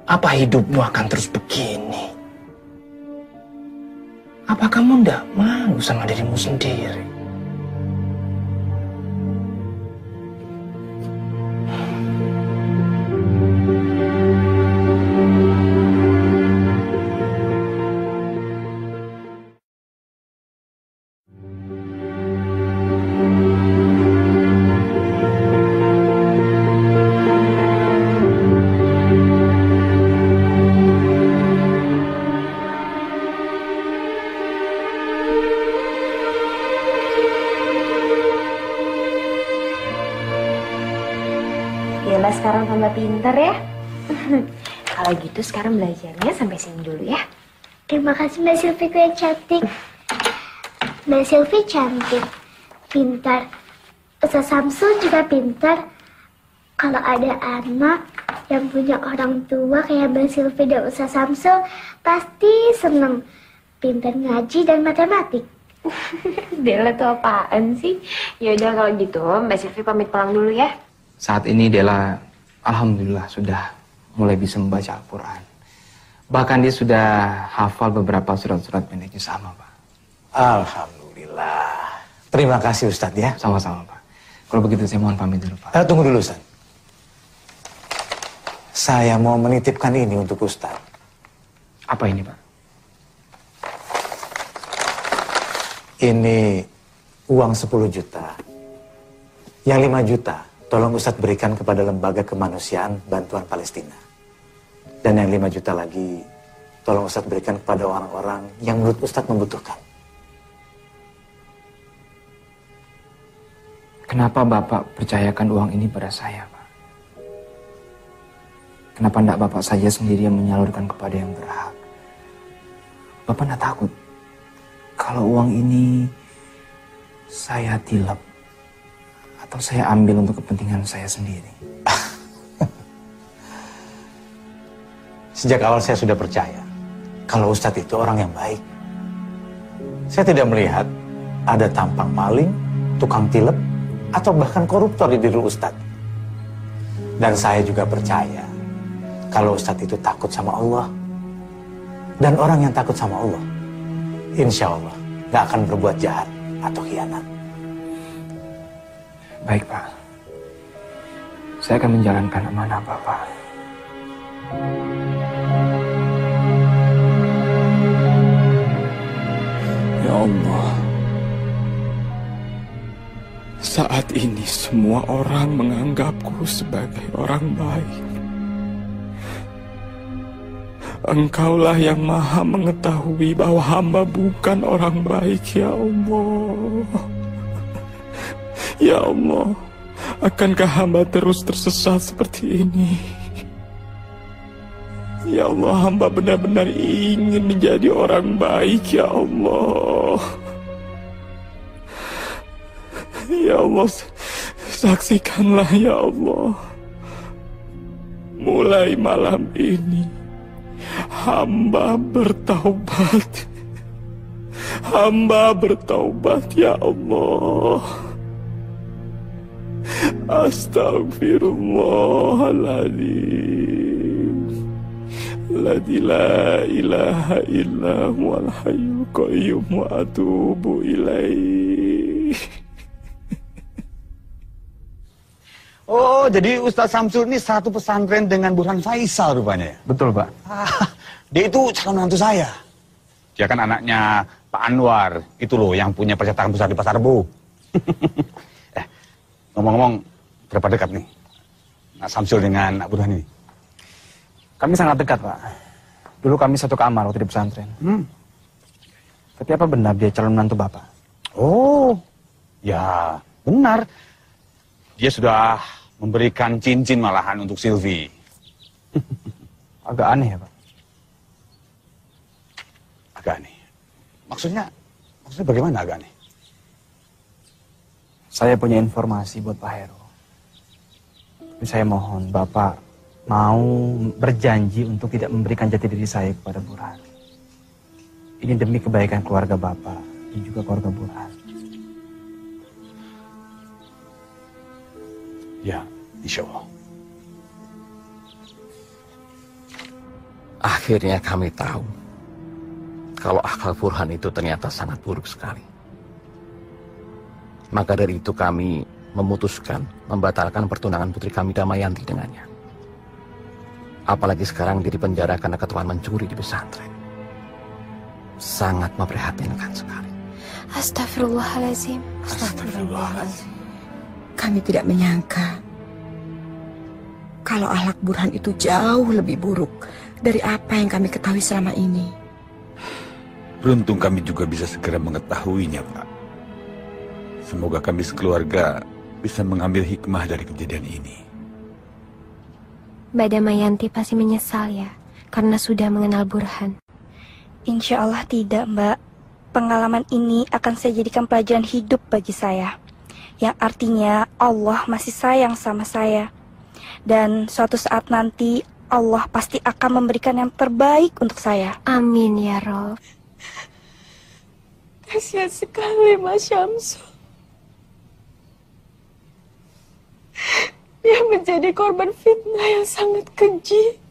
Apa hidupmu akan terus begini? Apa kamu ndak malu sama dirimu sendiri? Dela sekarang tambah pintar ya. Kalau gitu sekarang belajarnya sampai sini dulu ya. Terima kasih Mbak Silvi yang cantik. Mbak Silvi cantik, pintar. Ustaz Samsul juga pintar. Kalau ada anak yang punya orang tua kayak Mbak Silvi dan Ustaz Samsul, pasti seneng. Pintar ngaji dan matematik. Dela tuh apaan sih? Yaudah kalau gitu Mbak Silvi pamit pulang dulu ya. Saat ini Dela, alhamdulillah sudah mulai bisa membaca Al-Quran. Bahkan dia sudah hafal beberapa surat-surat pendeknya sama, Pak. Alhamdulillah. Terima kasih Ustadz ya. Sama-sama Pak. Kalau begitu saya mohon pamit dulu Pak. Tunggu dulu Ustadz. Saya mau menitipkan ini untuk Ustadz. Apa ini Pak? Ini uang 10 juta. Yang 5 juta tolong Ustadz berikan kepada Lembaga Kemanusiaan Bantuan Palestina. Dan yang 5 juta lagi tolong Ustadz berikan kepada orang-orang yang menurut Ustadz membutuhkan. Kenapa Bapak percayakan uang ini pada saya, Pak? Kenapa tidak Bapak saja sendiri yang menyalurkan kepada yang berhak? Bapak tidak takut kalau uang ini saya tilep atau saya ambil untuk kepentingan saya sendiri? Sejak awal saya sudah percaya kalau Ustadz itu orang yang baik. Saya tidak melihat ada tampang maling, tukang tilep, atau bahkan koruptor di diri Ustadz. Dan saya juga percaya kalau Ustadz itu takut sama Allah. Dan orang yang takut sama Allah, insya Allah gak akan berbuat jahat atau khianat. Baik Pak, saya akan menjalankan amanah Bapak. Ya Allah, saat ini semua orang menganggapku sebagai orang baik. Engkaulah yang maha mengetahui bahwa hamba bukan orang baik, ya Allah. Ya Allah, akankah hamba terus tersesat seperti ini? Ya Allah, hamba benar-benar ingin menjadi orang baik, ya Allah. Ya Allah, saksikanlah ya Allah. Mulai malam ini, hamba bertaubat. Hamba bertaubat ya Allah. Astaghfirullahaladzim. Ladzi la ilaha illa huwal hayyul qayyum wa atubu ilaih. Oh, jadi Ustadz Samsul ini satu pesantren dengan Burhan Faisal rupanya ya? Betul, Pak. Dia itu calon mantu saya. Dia kan anaknya Pak Anwar. Itu loh yang punya percetakan besar di Pasar Rebo. Ngomong-ngomong, berapa dekat nih Nak Samsul dengan Nak Burhan ini? Kami sangat dekat, Pak. Dulu kami satu kamar waktu di pesantren. Tapi apa benar dia calon menantu Bapak? Oh, ya benar. Dia sudah memberikan cincin malahan untuk Silvi. Agak aneh ya, Pak? Agak aneh. Maksudnya bagaimana agak aneh? Saya punya informasi buat Pak Heru. Tapi saya mohon Bapak mau berjanji untuk tidak memberikan jati diri saya kepada Burhan. Ini demi kebaikan keluarga Bapak dan juga keluarga Burhan. Ya, insya Allah. Akhirnya kami tahu kalau akal Burhan itu ternyata sangat buruk sekali. Maka dari itu kami memutuskan membatalkan pertunangan putri kami Damayanti dengannya. Apalagi sekarang dia dipenjara karena ketuaan mencuri di pesantren. Sangat memprihatinkan sekali. Astagfirullahaladzim. Astagfirullahaladzim. Kami tidak menyangka kalau akhlak Burhan itu jauh lebih buruk dari apa yang kami ketahui selama ini. Beruntung kami juga bisa segera mengetahuinya, Pak. Semoga kami sekeluarga bisa mengambil hikmah dari kejadian ini. Mbak Damayanti pasti menyesal ya, karena sudah mengenal Burhan. Insya Allah tidak, Mbak. Pengalaman ini akan saya jadikan pelajaran hidup bagi saya. Yang artinya Allah masih sayang sama saya. Dan suatu saat nanti Allah pasti akan memberikan yang terbaik untuk saya. Amin ya Rob. Kasihan sekali Mas Syamsul. Dia menjadi korban fitnah yang sangat keji.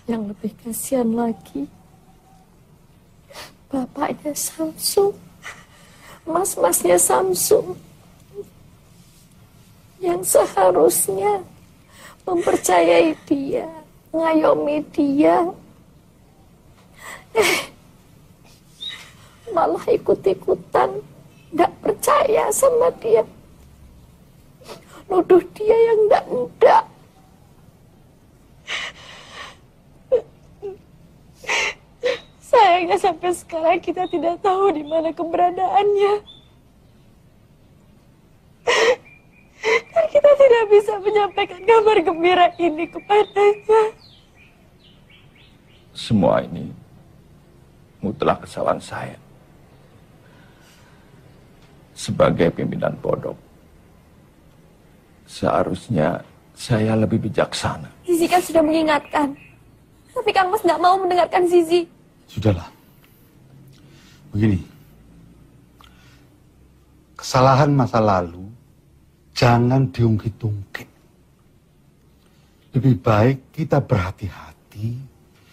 Yang lebih kasihan lagi, bapaknya Samsul, mas-masnya Samsul, yang seharusnya mempercayai dia, ngayomi dia, malah ikut-ikutan, gak percaya sama dia, nuduh dia yang enggak. Sayangnya sampai sekarang kita tidak tahu di mana keberadaannya. Dan kita tidak bisa menyampaikan kabar gembira ini kepadanya. Semua ini mutlak kesalahan saya. Sebagai pimpinan pondok, seharusnya saya lebih bijaksana. Zizi kan sudah mengingatkan. Tapi Kang Mas nggak mau mendengarkan Zizi. Sudahlah. Begini. Kesalahan masa lalu jangan diungkit-ungkit. Lebih baik kita berhati-hati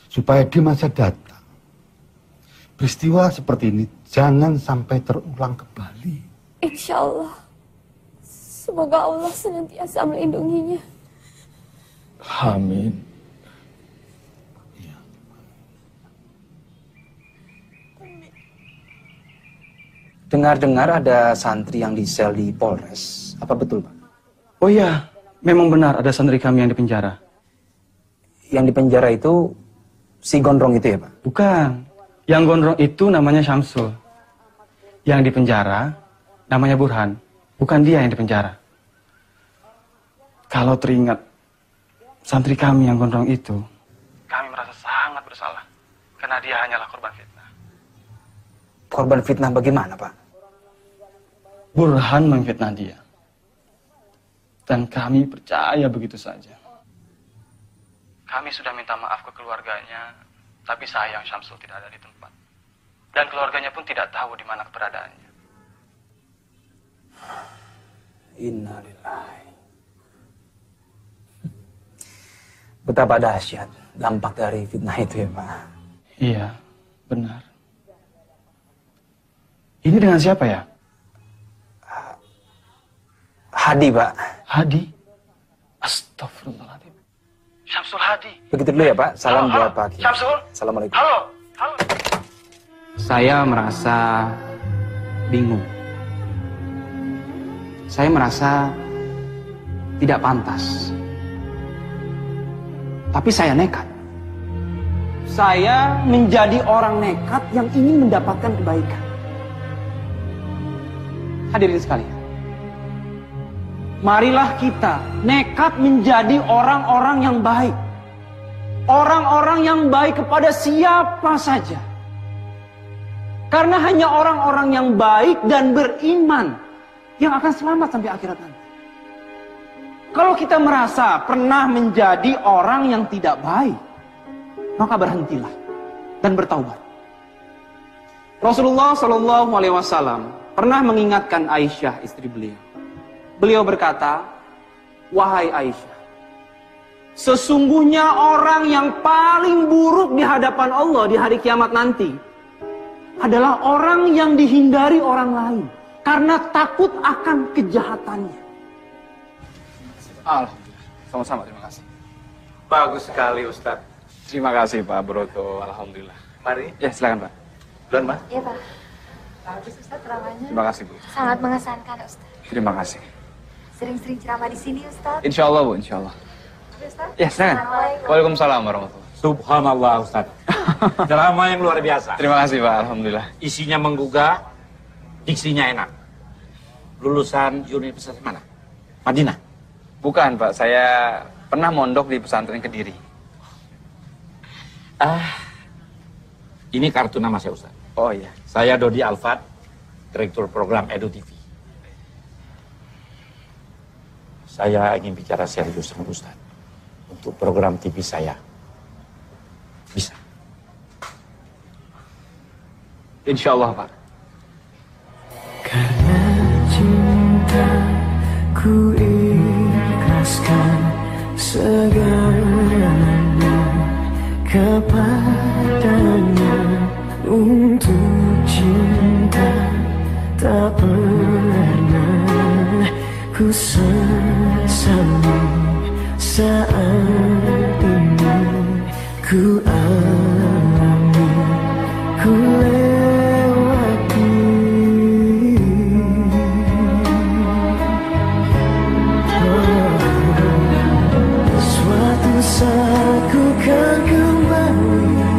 supaya di masa datang peristiwa seperti ini jangan sampai terulang kembali. Insya Allah. Semoga Allah senantiasa melindunginya. Amin. Dengar-dengar ada santri yang disel di Polres. Apa betul, Pak? Oh iya, memang benar ada santri kami yang dipenjara. Yang dipenjara itu si gondrong itu ya, Pak? Bukan. Yang gondrong itu namanya Syamsul. Yang dipenjara namanya Burhan. Bukan dia yang dipenjara. Kalau teringat santri kami yang gondrong itu, kami merasa sangat bersalah. Karena dia hanyalah korban fitnah. Korban fitnah bagaimana, Pak? Burhan memfitnah dia. Dan kami percaya begitu saja. Kami sudah minta maaf ke keluarganya, tapi sayang Syamsul tidak ada di tempat. Dan keluarganya pun tidak tahu di mana keberadaannya. Innalillahi. Betapa dahsyat dampak dari fitnah itu ya, Pak? Iya, benar. Ini dengan siapa ya? Hadi, Pak. Hadi? Astagfirullahaladzim. Syamsul Hadi. Begitu dulu ya, Pak. Salam Halo, buat Pak Kiai. Syamsul. Assalamualaikum. Halo. Saya merasa bingung. Saya merasa tidak pantas. Tapi saya nekat. Saya menjadi orang nekat yang ingin mendapatkan kebaikan. Hadirin sekalian, marilah kita nekat menjadi orang-orang yang baik. Orang-orang yang baik kepada siapa saja. Karena hanya orang-orang yang baik dan beriman yang akan selamat sampai akhirat nanti. Kalau kita merasa pernah menjadi orang yang tidak baik, maka berhentilah dan bertaubat. Rasulullah SAW pernah mengingatkan Aisyah, istri beliau. Beliau berkata, "Wahai Aisyah, sesungguhnya orang yang paling buruk di hadapan Allah di hari kiamat nanti adalah orang yang dihindari orang lain karena takut akan kejahatannya." Alhamdulillah, sama-sama, terima kasih. Bagus sekali, Ustadz. Terima kasih, Pak Broto. Alhamdulillah. Mari. Ya, silakan, Pak. Duluan, Pak. Iya, Pak. Bagus, Ustaz, ceramahnya. Terima kasih, Bu. Sangat mengesankan, Ustaz. Terima kasih. Sering-sering ceramah di sini, Ustaz. Insya Allah, Bu, insya Allah. Ustaz. Ya, silakan. Assalamualaikum. Waalaikumsalam warahmatullahi. Subhanallah, Ustaz. Ceramah yang luar biasa. Terima kasih, Pak. Alhamdulillah. Isinya menggugah, diksinya enak. Lulusan universitas mana? Madinah? Bukan, Pak. Saya pernah mondok di pesantren Kediri. Ini kartu nama saya, Ustaz. Oh iya. Saya Dodi Alfat, Direktur Program Edu TV. Saya ingin bicara serius sama Ustaz untuk program TV saya. Bisa? Insya Allah, Pak. Karena cinta ku ikhlaskan segalanya kepadanya untuk saat ini ku alami, ku lewati. Suatu saat ku kan kembali,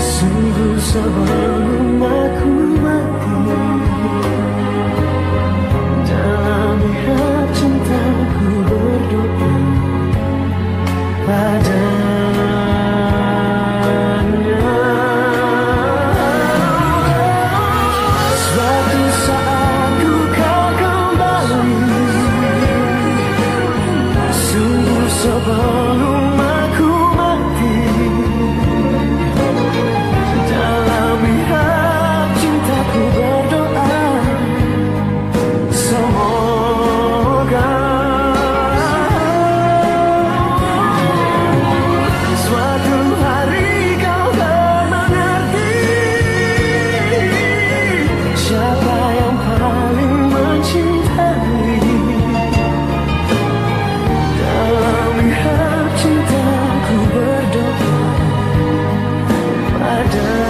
sungguh sebelum aku mati. Dalam hati cintaku berdoa padanya. Suatu saat ku kan kembali, sungguh sebelum aku mati. Dalam hati cintaku berdoa, semoga suatu hari kau akan mengerti siapa yang paling mencintai. Dalam hati cintaku berdoa padanya.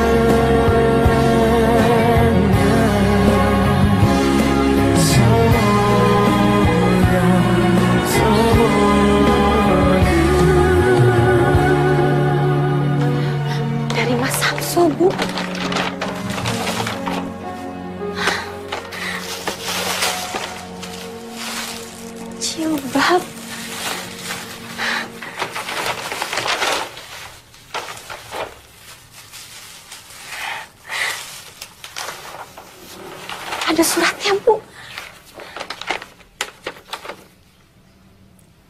Dari Mas Samsul, Bu. Jilbab. Ada suratnya, Bu.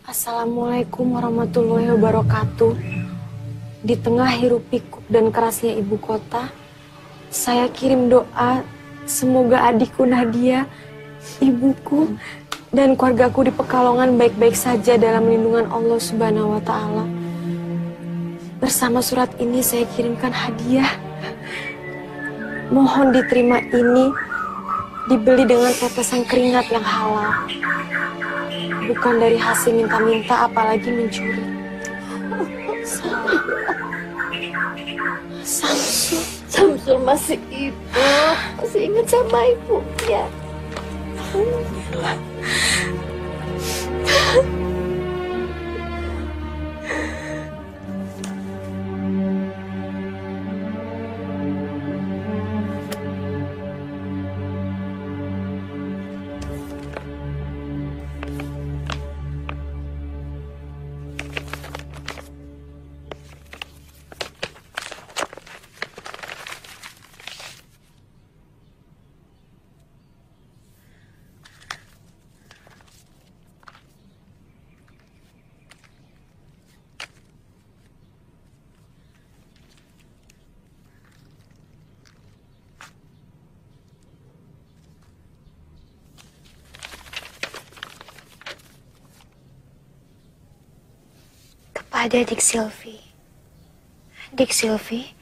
Assalamualaikum warahmatullahi wabarakatuh. Di tengah hiruk pikuk dan kerasnya ibu kota, saya kirim doa semoga adikku Nadia, ibuku, dan keluargaku di Pekalongan baik-baik saja dalam lindungan Allah Subhanahu wa Ta'ala. Bersama surat ini saya kirimkan hadiah. Mohon diterima ini, dibeli dengan tetesan keringat yang halal. Bukan dari hasil minta-minta, apalagi mencuri. Samsul. Samsul masih hidup, masih ingat sama ibunya. Alhamdulillah. Kepada Dik Silvi. Dik Silvi,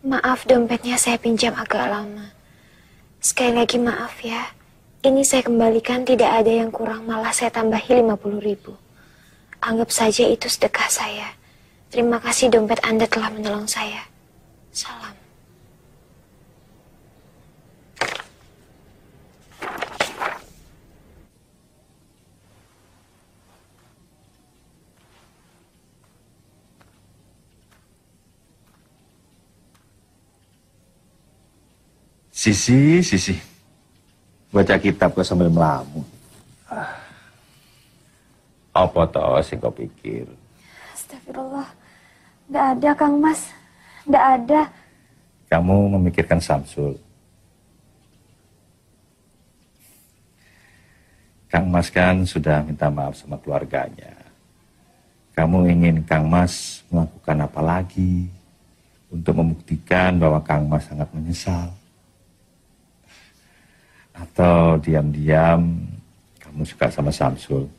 maaf dompetnya saya pinjam agak lama. Sekali lagi maaf ya. Ini saya kembalikan, tidak ada yang kurang, malah saya tambahi 50.000. Anggap saja itu sedekah saya. Terima kasih dompet Anda telah menolong saya. Salam. Sisi. Baca kitab kok sambil melamun. Apa toh sing kau pikir? Astagfirullah. Nggak ada, Kang Mas. Nggak ada. Kamu memikirkan Samsul. Kang Mas kan sudah minta maaf sama keluarganya. Kamu ingin Kang Mas melakukan apa lagi untuk membuktikan bahwa Kang Mas sangat menyesal? Atau diam-diam kamu suka sama Samsul?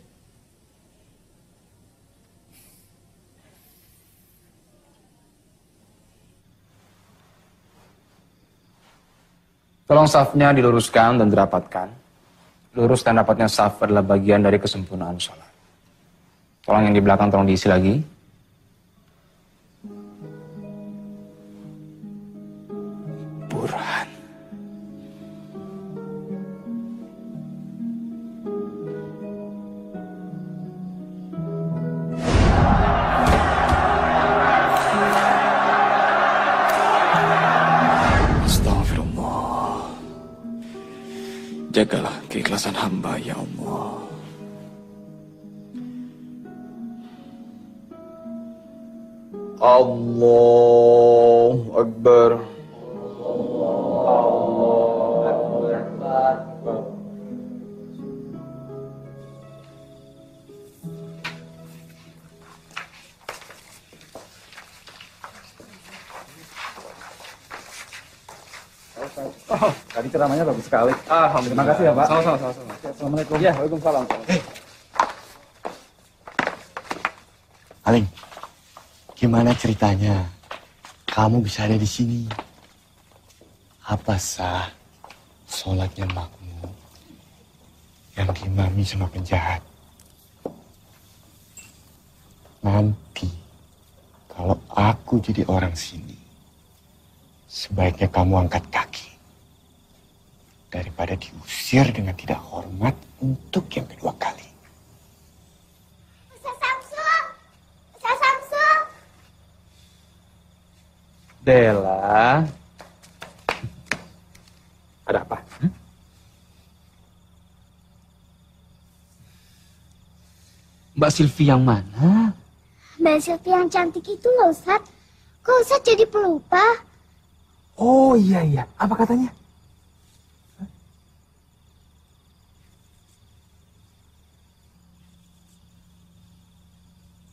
Tolong safnya diluruskan dan dirapatkan. Lurus dan rapatnya saf adalah bagian dari kesempurnaan sholat. Tolong yang di belakang tolong diisi lagi. Burhan. Astagfirullah. Jagalah keikhlasan hamba ya Allah. Allahu Akbar. Oh, tadi ceramahnya bagus sekali. Alhamdulillah. Terima kasih ya Pak. Sama-sama. Assalamualaikum. Ya, waalaikumsalam. Aling, gimana ceritanya? Kamu bisa ada di sini. Apa sah sholatnya makmum yang diimami sama penjahat? Nanti kalau aku jadi orang sini, sebaiknya kamu angkat kaki daripada diusir dengan tidak hormat untuk yang kedua kali. Dela. Ada apa? Mbak Silvi yang mana? Mbak Silvi yang cantik itu loh, Ustaz. Kok Ustaz jadi pelupa? Oh iya. Apa katanya?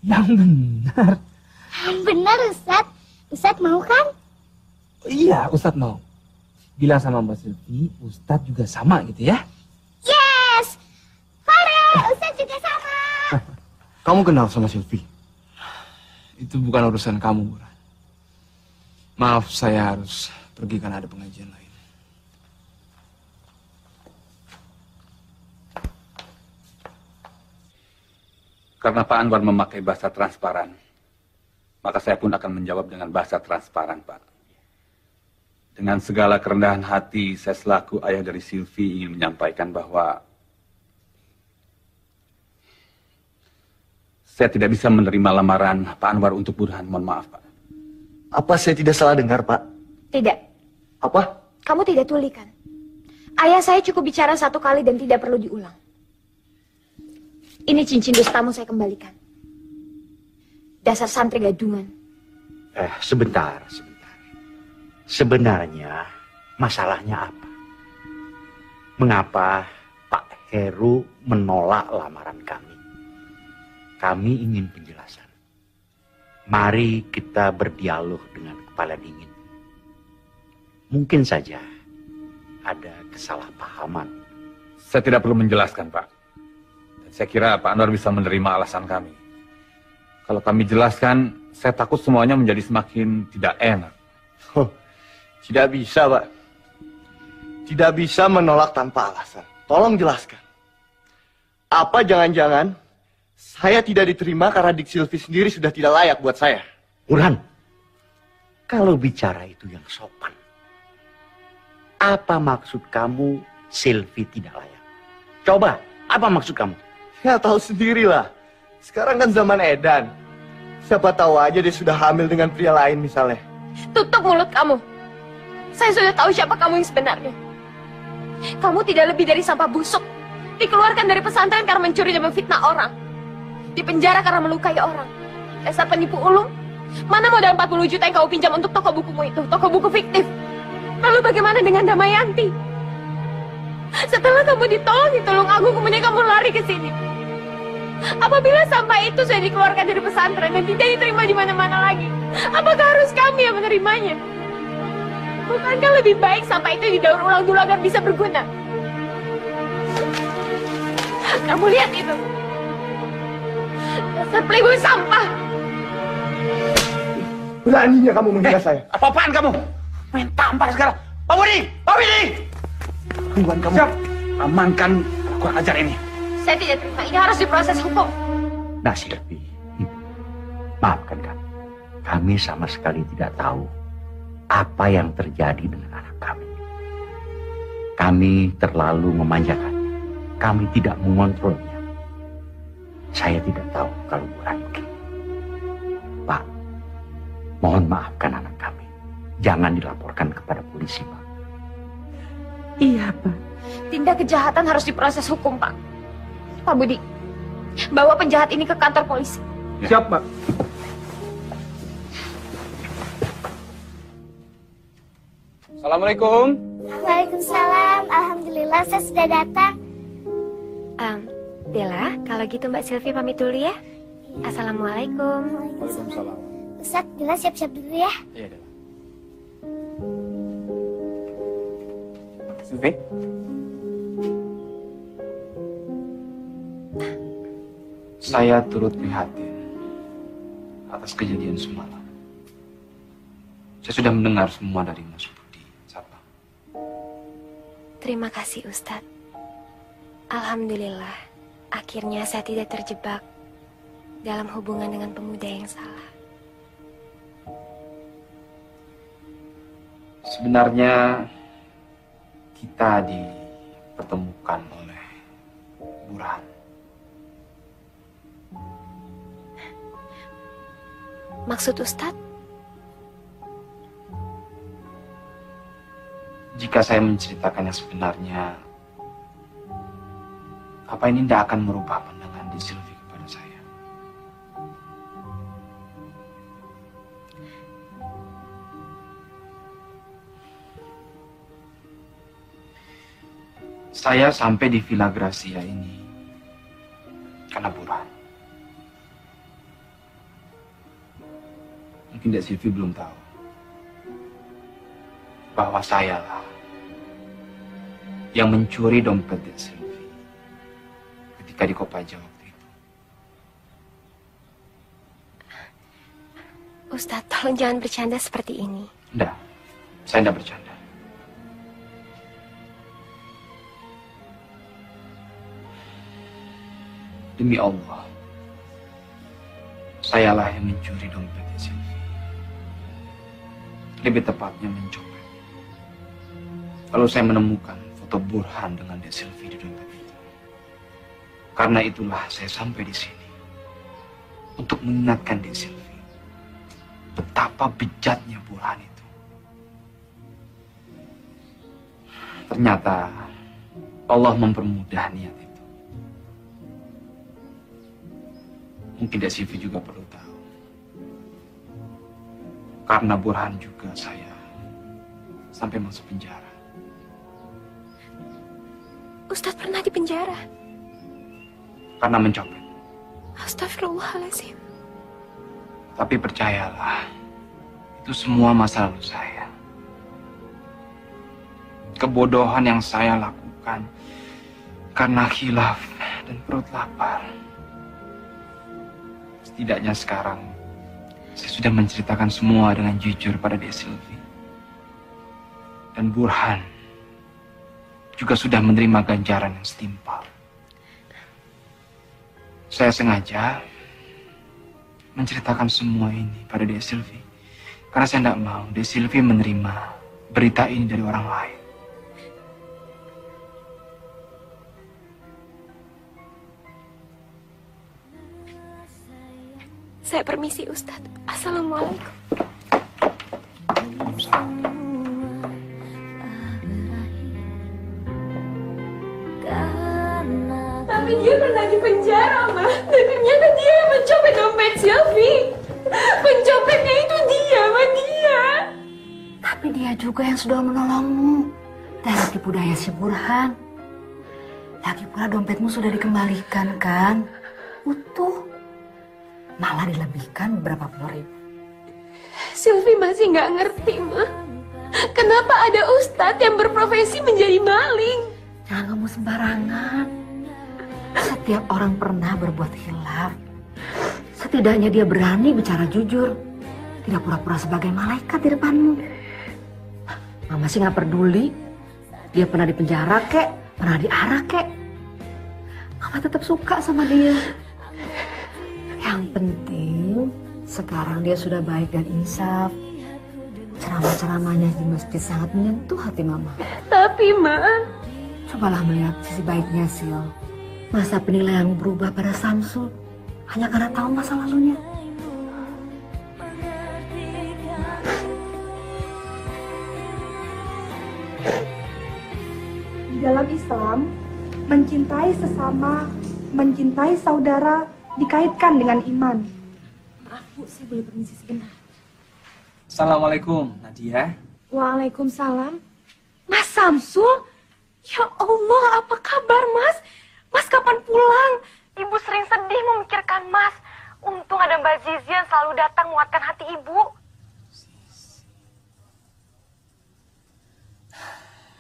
Yang benar. Yang benar, Ustaz. Ustaz mau kan? Iya, Ustadz mau. Bilang sama Mbak Silvi, Ustadz juga sama gitu ya? Yes! Farel, Ustadz juga sama. Kamu kenal sama Silvi? Itu bukan urusan kamu, Burhan. Maaf, saya harus pergi karena ada pengajian lain. Karena Pak Anwar memakai bahasa transparan, maka saya pun akan menjawab dengan bahasa transparan, Pak. Dengan segala kerendahan hati, saya selaku ayah dari Silvi ingin menyampaikan bahwa saya tidak bisa menerima lamaran Pak Anwar untuk Burhan. Mohon maaf, Pak. Apa saya tidak salah dengar, Pak? Tidak. Apa? Kamu tidak tuli kan? Ayah saya cukup bicara satu kali dan tidak perlu diulang. Ini cincin dustamu saya kembalikan. Dasar santri gadungan. Sebentar. Sebenarnya masalahnya apa? Mengapa Pak Heru menolak lamaran kami? Kami ingin penjelasan. Mari kita berdialog dengan kepala dingin. Mungkin saja ada kesalahpahaman. Saya tidak perlu menjelaskan, Pak. Dan saya kira Pak Anwar bisa menerima alasan kami. Kalau kami jelaskan, saya takut semuanya menjadi semakin tidak enak. Tidak bisa, Pak. Tidak bisa menolak tanpa alasan. Tolong jelaskan. Apa jangan-jangan saya tidak diterima karena Dik Silvi sendiri sudah tidak layak buat saya? Burhan, kalau bicara itu yang sopan. Apa maksud kamu Silvi tidak layak? Coba, apa maksud kamu? Ya tahu sendirilah. Sekarang kan zaman edan. Siapa tahu aja dia sudah hamil dengan pria lain misalnya. Tutup mulut kamu. Saya sudah tahu siapa kamu yang sebenarnya. Kamu tidak lebih dari sampah busuk. Dikeluarkan dari pesantren karena mencuri dan memfitnah orang. Dipenjara karena melukai orang. Dasar penipu ulung. Mana modal 40 juta yang kamu pinjam untuk toko bukumu itu? Toko buku fiktif. Lalu bagaimana dengan Damayanti? Setelah kamu ditolong di Tulungagung, kemudian kamu lari ke sini. Apabila sampah itu saya dikeluarkan dari pesantren dan tidak diterima di mana-mana lagi, apakah harus kami yang menerimanya? Bukankah lebih baik sampah itu didaur ulang dulu agar bisa berguna? Kamu lihat itu. Dasar playboy sampah. Beraninya kamu menghina saya. Apa-apaan kamu? Main tampar sekarang. Pak Budi! Pak Budi! Tuhan kamu. Siap. Amankan kurang ajar ini. Saya tidak terima. Ini harus diproses hukum. Nah, Silvi, maafkan kami. Kami sama sekali tidak tahu apa yang terjadi dengan anak kami. Kami terlalu memanjakannya. Kami tidak mengontrolnya. Saya tidak tahu kalau Burhan begini. Pak, mohon maafkan anak kami. Jangan dilaporkan kepada polisi, Pak. Iya, Pak. Tindak kejahatan harus diproses hukum, Pak. Pak Budi, bawa penjahat ini ke kantor polisi. Siap, Pak. Assalamualaikum. Waalaikumsalam. Alhamdulillah saya sudah datang. Bella, kalau gitu Mbak Silvi pamit dulu ya. Assalamualaikum. Waalaikumsalam. Ustadz, Bella siap-siap dulu ya. Iya, Bella. Silvi? Saya turut prihatin atas kejadian semalam. Saya sudah mendengar semua dari Mas Budi. Sapa. Terima kasih Ustadz. Alhamdulillah, akhirnya saya tidak terjebak dalam hubungan dengan pemuda yang salah. Sebenarnya kita dipertemukan oleh Burhan. Maksud Ustadz? Jika saya menceritakan yang sebenarnya, apa ini tidak akan merubah pandangan di Silvi kepada saya? Saya sampai di Villa Gracia ini karena Burhan. Mungkin Dek Silvi belum tahu bahwa saya lah yang mencuri dompet Dek Silvi ketika di Kopaja waktu itu. Ustadz, tolong jangan bercanda seperti ini. Enggak, saya tidak bercanda. Demi Allah, sayalah yang mencuri dompet Dek Silvi. Lebih tepatnya mencopet. Lalu saya menemukan foto Burhan dengan Dek Silvi di dompet itu. Karena itulah saya sampai di sini untuk mengingatkan Dek Silvi betapa bejatnya Burhan itu. Ternyata Allah mempermudah niat itu. Mungkin Dek Silvi juga perlu tahu. Karena Burhan juga saya sampai masuk penjara. Ustadz pernah di penjara? Karena mencopet. Astagfirullahaladzim. Tapi percayalah, itu semua masa lalu saya. Kebodohan yang saya lakukan karena khilaf dan perut lapar. Setidaknya sekarang saya sudah menceritakan semua dengan jujur pada Dek Silvi. Dan Burhan juga sudah menerima ganjaran yang setimpal. Saya sengaja menceritakan semua ini pada Dek Silvi karena saya tidak mau Dek Silvi menerima berita ini dari orang lain. Saya permisi Ustadz. Assalamualaikum. Tapi dia pernah di penjara, Ma. Dan ternyata dia yang mencopet dompet Silvi. Pencopetnya itu dia, Ma, dia. Tapi dia juga yang sudah menolongmu dari tipu daya si Burhan. Lagi pula dompetmu sudah dikembalikan kan? Utuh. Malah dilebihkan beberapa puluh ribu. Silvi masih nggak ngerti, Ma. Kenapa ada ustadz yang berprofesi menjadi maling? Jangan kamu sembarangan. Setiap orang pernah berbuat hilaf. Setidaknya dia berani bicara jujur. Tidak pura-pura sebagai malaikat di depanmu. Mama sih nggak peduli. Dia pernah di penjara kek, pernah diarak kek. Mama tetap suka sama dia. Yang penting sekarang dia sudah baik dan insaf. Ceramah-ceramahnya di masjid sangat menyentuh hati Mama. Tapi, Ma, Cobalah melihat sisi baiknya, Sil. Masa penilaianmu berubah pada Samsul hanya karena tahu masa lalunya. Di dalam Islam, mencintai sesama, mencintai saudara dikaitkan dengan iman. Maaf Bu, saya boleh permisi sebentar. Assalamualaikum, Nadia. Waalaikumsalam. Mas Samsul? Ya Allah, apa kabar Mas? Mas kapan pulang? Ibu sering sedih memikirkan Mas. Untung ada Mbak Zizi yang selalu datang menguatkan hati Ibu.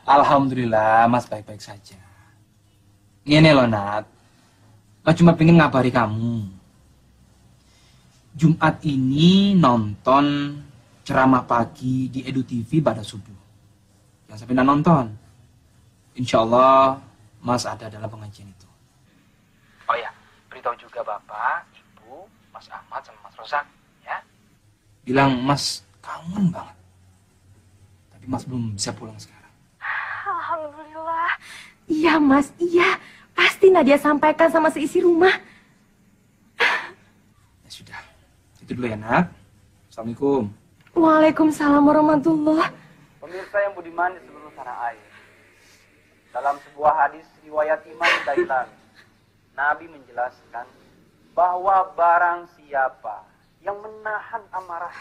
Alhamdulillah, Mas baik-baik saja. Ini loh, Nat. Mas cuma pengen ngabari kamu. Jumat ini nonton ceramah pagi di Edu TV pada subuh. Yang sampai nonton. Insya Allah, Mas ada dalam pengajian itu. Oh ya, beritahu juga Bapak, Ibu, Mas Ahmad sama Mas Rozak, ya. Bilang Mas kangen banget. Tapi Mas belum bisa pulang sekarang. Alhamdulillah. Iya Mas, iya. Pasti Nadia sampaikan sama seisi rumah. Ya sudah, itu dulu ya, Nat. Assalamualaikum. Waalaikumsalam warahmatullahi. Pemirsa yang budiman di seluruh tanah air. Dalam sebuah hadis riwayat Imam Dailami, Nabi menjelaskan bahwa barang siapa yang menahan amarah,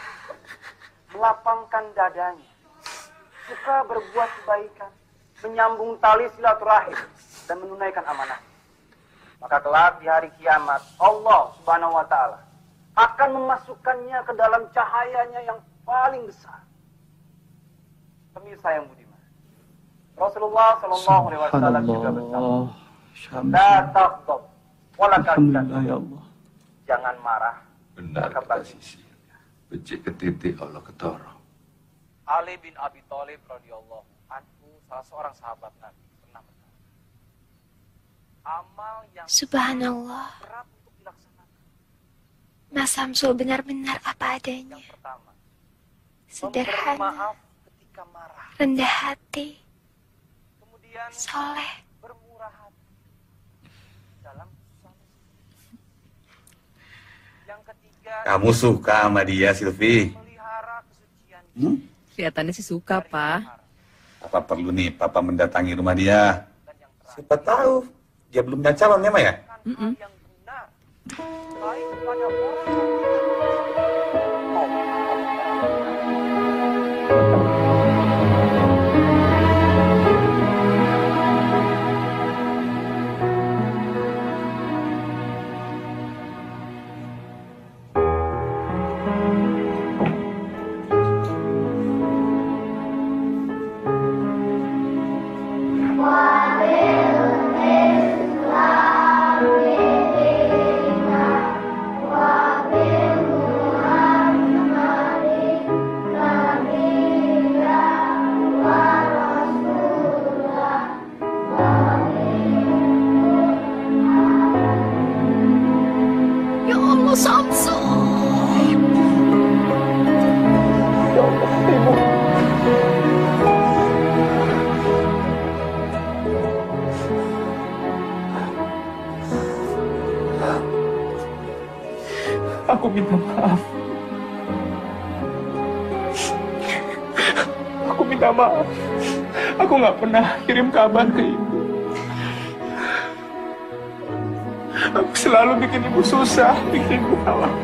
melapangkan dadanya, suka berbuat kebaikan, menyambung tali silaturahim, dan menunaikan amanah, maka kelak di hari kiamat Allah Subhanahu wa Ta'ala akan memasukkannya ke dalam cahayanya yang paling besar. Pemirsa yang budiman, Rasulullah Shallallahu Alaihi Wasallam juga bersabda, "La taghdab, wala tahzan." Jangan marah. Benar kata Sisi. Becik ketitik Allah ketoro. Ali bin Abi Thalib radhiyallahu anhu, salah seorang sahabat Nabi, pernah berkata, amal yang Subhanallah. berat untuk dilaksanakan. Mas Samsul benar-benar apa adanya. Yang pertama, Sederhana, maaf ketika marah. rendah hati, Kemudian soleh. bermurah hati dalam suasana. Yang ketiga, Kamu suka sama dia, Silvi? Kelihatannya sih suka, Pak. Apa perlu nih Papa mendatangi rumah dia? Siapa tahu dia belum punya calon ya, Ma ya? baik kepada orang. Ya Allah, Samsul. Ya Allah, Ibu. Aku minta maaf. Aku minta maaf. Aku nggak pernah kirim kabar ke ibu. Aku selalu bikin ibu susah, bikin ibu khawatir.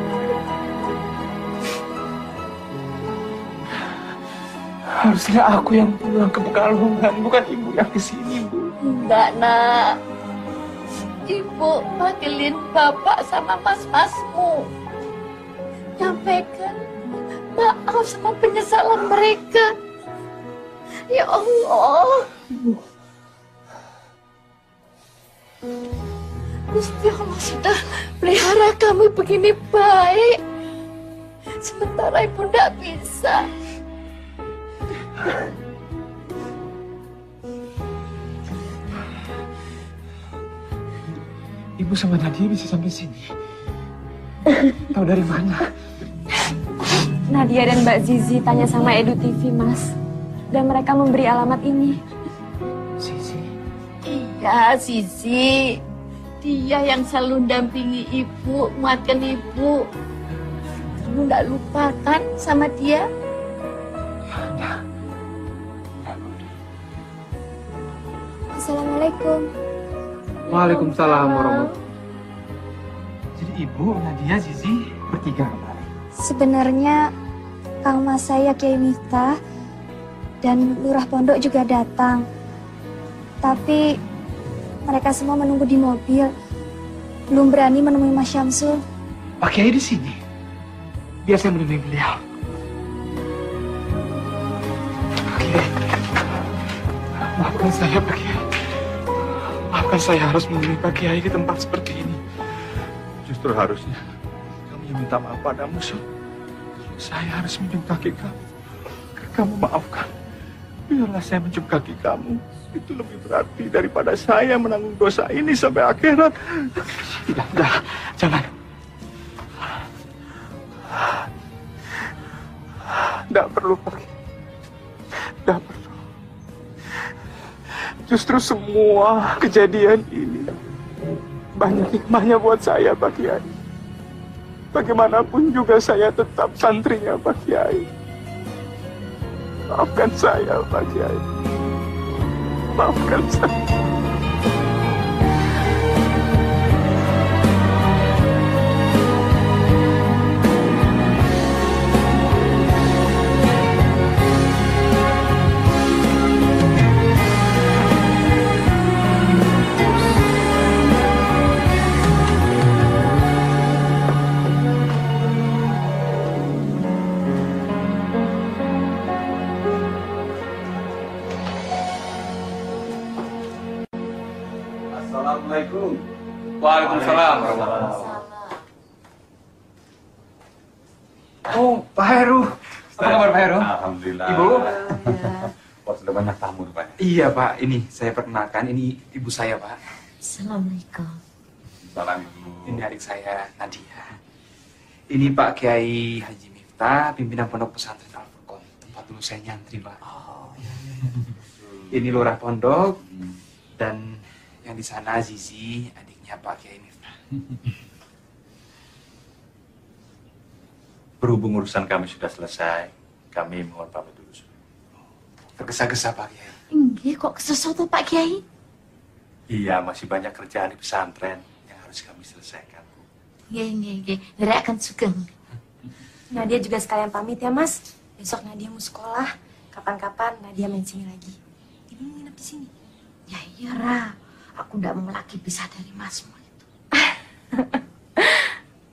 Harusnya aku yang pulang ke Pekalongan, bukan ibu yang kesini, Bu. Enggak, Nak. Ibu panggilin bapak sama mas-masmu. Nyampaikan maaf sama penyesalan mereka. Ya Allah. Gusti Allah sudah pelihara kami begini baik. Sementara ibu tidak bisa. Ibu sama Nadia bisa sampai sini. Tahu dari mana? Nadia dan Mbak Zizi tanya sama Edu TV, Mas. Dan mereka memberi alamat ini. Iya, Zizi. Dia yang selalu dampingi ibu, menguatkan ibu. Kamu nggak lupa kan sama dia? Assalamualaikum. Waalaikumsalam warahmatullahi. Jadi ibu, Nadia, Zizi bertiga kemarin. Sebenarnya Kang Mas saya Kiai Miftah dan Lurah Pondok juga datang. Tapi mereka semua menunggu di mobil. Belum berani menemui Mas Syamsul. Pak Kiai di sini. Biar saya menemui beliau. Pak Kiai. Maafkan saya, Pak Kiai. Maafkan saya harus menemui Pak Kiai di tempat seperti ini. Justru harusnya kami yang minta maaf padamu, Syul. Saya harus mencium kaki kamu. Kamu maafkan. Biarlah saya mencium kaki kamu. Itu lebih berarti daripada saya menanggung dosa ini sampai akhirat. Tidak, jangan. Tidak perlu, Pak Kiai. Tidak perlu. Justru semua kejadian ini banyak hikmahnya buat saya, Pak Kiai. Bagaimanapun juga saya tetap santrinya Pak Kiai. Maafkan saya, Pak Kiai. Maafkan saya. Assalamualaikum. Waalaikumsalam. Oh, Pak Heru. Apa kabar Pak Heru? Alhamdulillah. Ibu? Wah, sudah banyak tamu Pak. Iya Pak, ini saya perkenalkan, ini ibu saya Pak. Assalamualaikum. Salam Ibu. Ini adik saya, Nadia. Ini Pak Kiai Haji Miftah, pimpinan Pondok Pesantren Al-Furqon. Tempat dulu saya nyantri Pak. Ini Lurah Pondok, dan yang di sana Zizi, adiknya Pak Kiai Miftah. Berhubung urusan kami sudah selesai, kami mohon pamit dulu. Tergesa-gesa Pak Kiai. Enggak, kok sesuatu Pak Kiai? Iya, masih banyak kerjaan di pesantren yang harus kami selesaikan. Nggak. Nera akan sugeng. Nadia juga sekalian pamit ya, Mas. Besok Nadia mau sekolah. Kapan-kapan Nadia main sini lagi. Ibu mau nginep di sini. Ya iya, Ra. Aku nggak mau lagi pisah dari Masmu itu.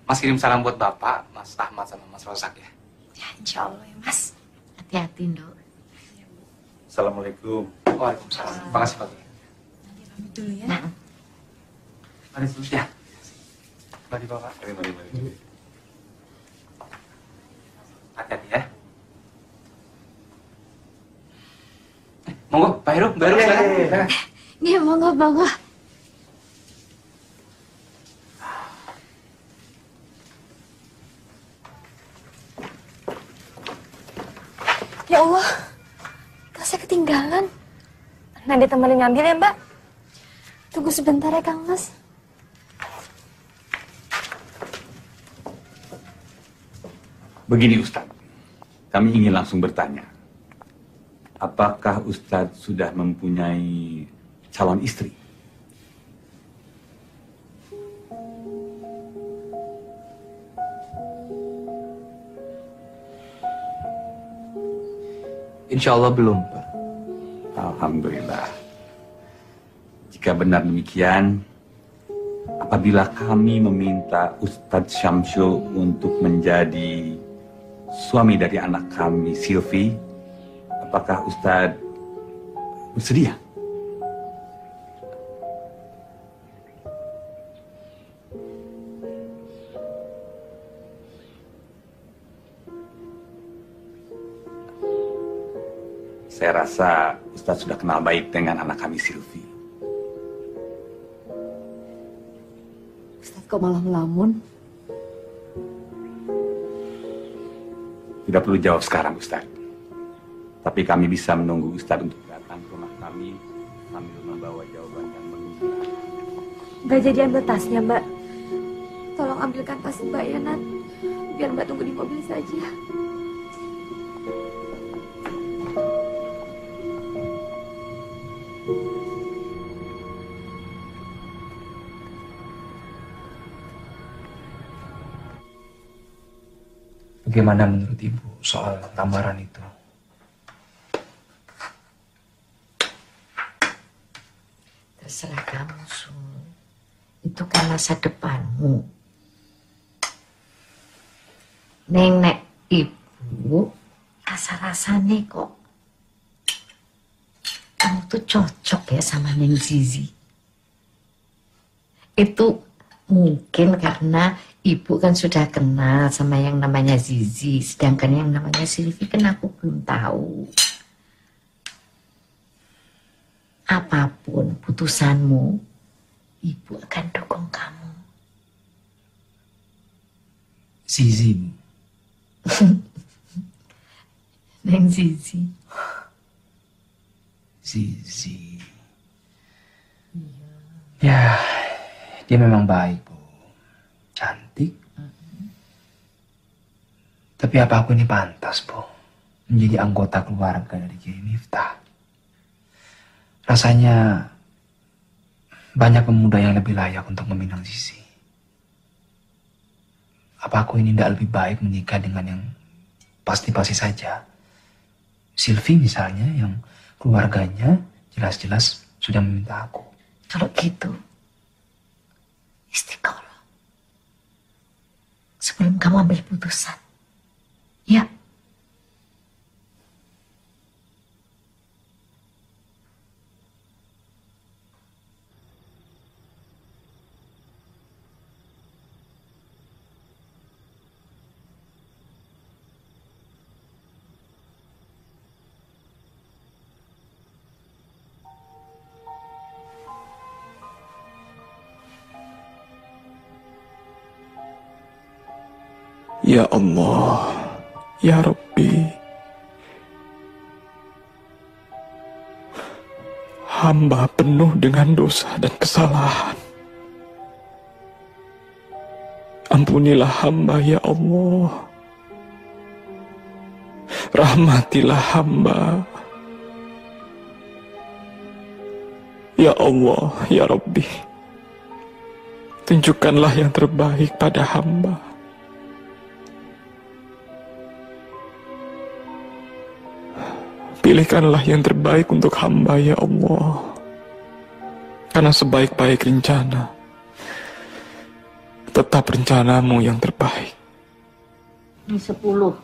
Mas kirim salam buat Bapak, Mas Ahmad sama Mas Rosak ya. Ya, insya Allah ya, Mas. Hati-hati, Nduk. Assalamualaikum. Waalaikumsalam. Terima kasih Pak Kiai. Pamit dulu ya. Mari dulu ya. Mari Bapak. Mari. Hati-hati ya. Monggo, Pak Heru, baru silakan. Iya, monggo. Ya Allah, tasnya ketinggalan. Nadia temenin ngambil ya, Mbak. Tunggu sebentar ya, Kang Mas. Begini Ustadz, kami ingin langsung bertanya. Apakah Ustadz sudah mempunyai calon istri? Insya Allah belum, Pak. Alhamdulillah. Jika benar demikian, apabila kami meminta Ustadz Syamsul untuk menjadi suami dari anak kami, Silvi, apakah Ustadz bersedia? Saya rasa Ustadz sudah kenal baik dengan anak kami, Silvi. Ustaz kok malah melamun? Tidak perlu jawab sekarang, Ustaz. Tapi kami bisa menunggu Ustaz untuk datang ke rumah kami sambil membawa jawaban yang menggembirakan. Nggak jadi ambil tasnya, Mbak. Tolong ambilkan tas Mbak ya, Nat. Biar Mbak tunggu di mobil saja. Bagaimana menurut Ibu soal lamaran itu? Terserah kamu, Sul. Itu kan masa depanmu. Nenek Ibu rasa-rasanya kok kamu tuh cocok ya sama Neng Zizi. Itu mungkin karena Ibu kan sudah kenal sama yang namanya Zizi, sedangkan yang namanya Silvi kan aku belum tahu. Apapun putusanmu, Ibu akan dukung kamu. Zizi, Bu. Neng Zizi. Zizi. Ya, dia memang baik, Bu. Cantik. Tapi apa aku ini pantas, Bu, menjadi anggota keluarga dari Kiai Miftah? Rasanya banyak pemuda yang lebih layak untuk meminang Zizi. Apa aku ini tidak lebih baik menikah dengan yang pasti-pasti saja? Silvi misalnya, yang keluarganya jelas-jelas sudah meminta aku. Kalau gitu, istiqomah. Sebelum kamu ambil putusan. Ya. Ya Allah, Ya Rabbi, hamba penuh dengan dosa dan kesalahan. Ampunilah hamba, Ya Allah. Rahmatilah hamba. Ya Allah, Ya Rabbi, tunjukkanlah yang terbaik pada hamba. Pilihkanlah yang terbaik untuk hamba, Ya Allah. Karena sebaik-baik rencana, tetap rencanamu yang terbaik. Ini 10.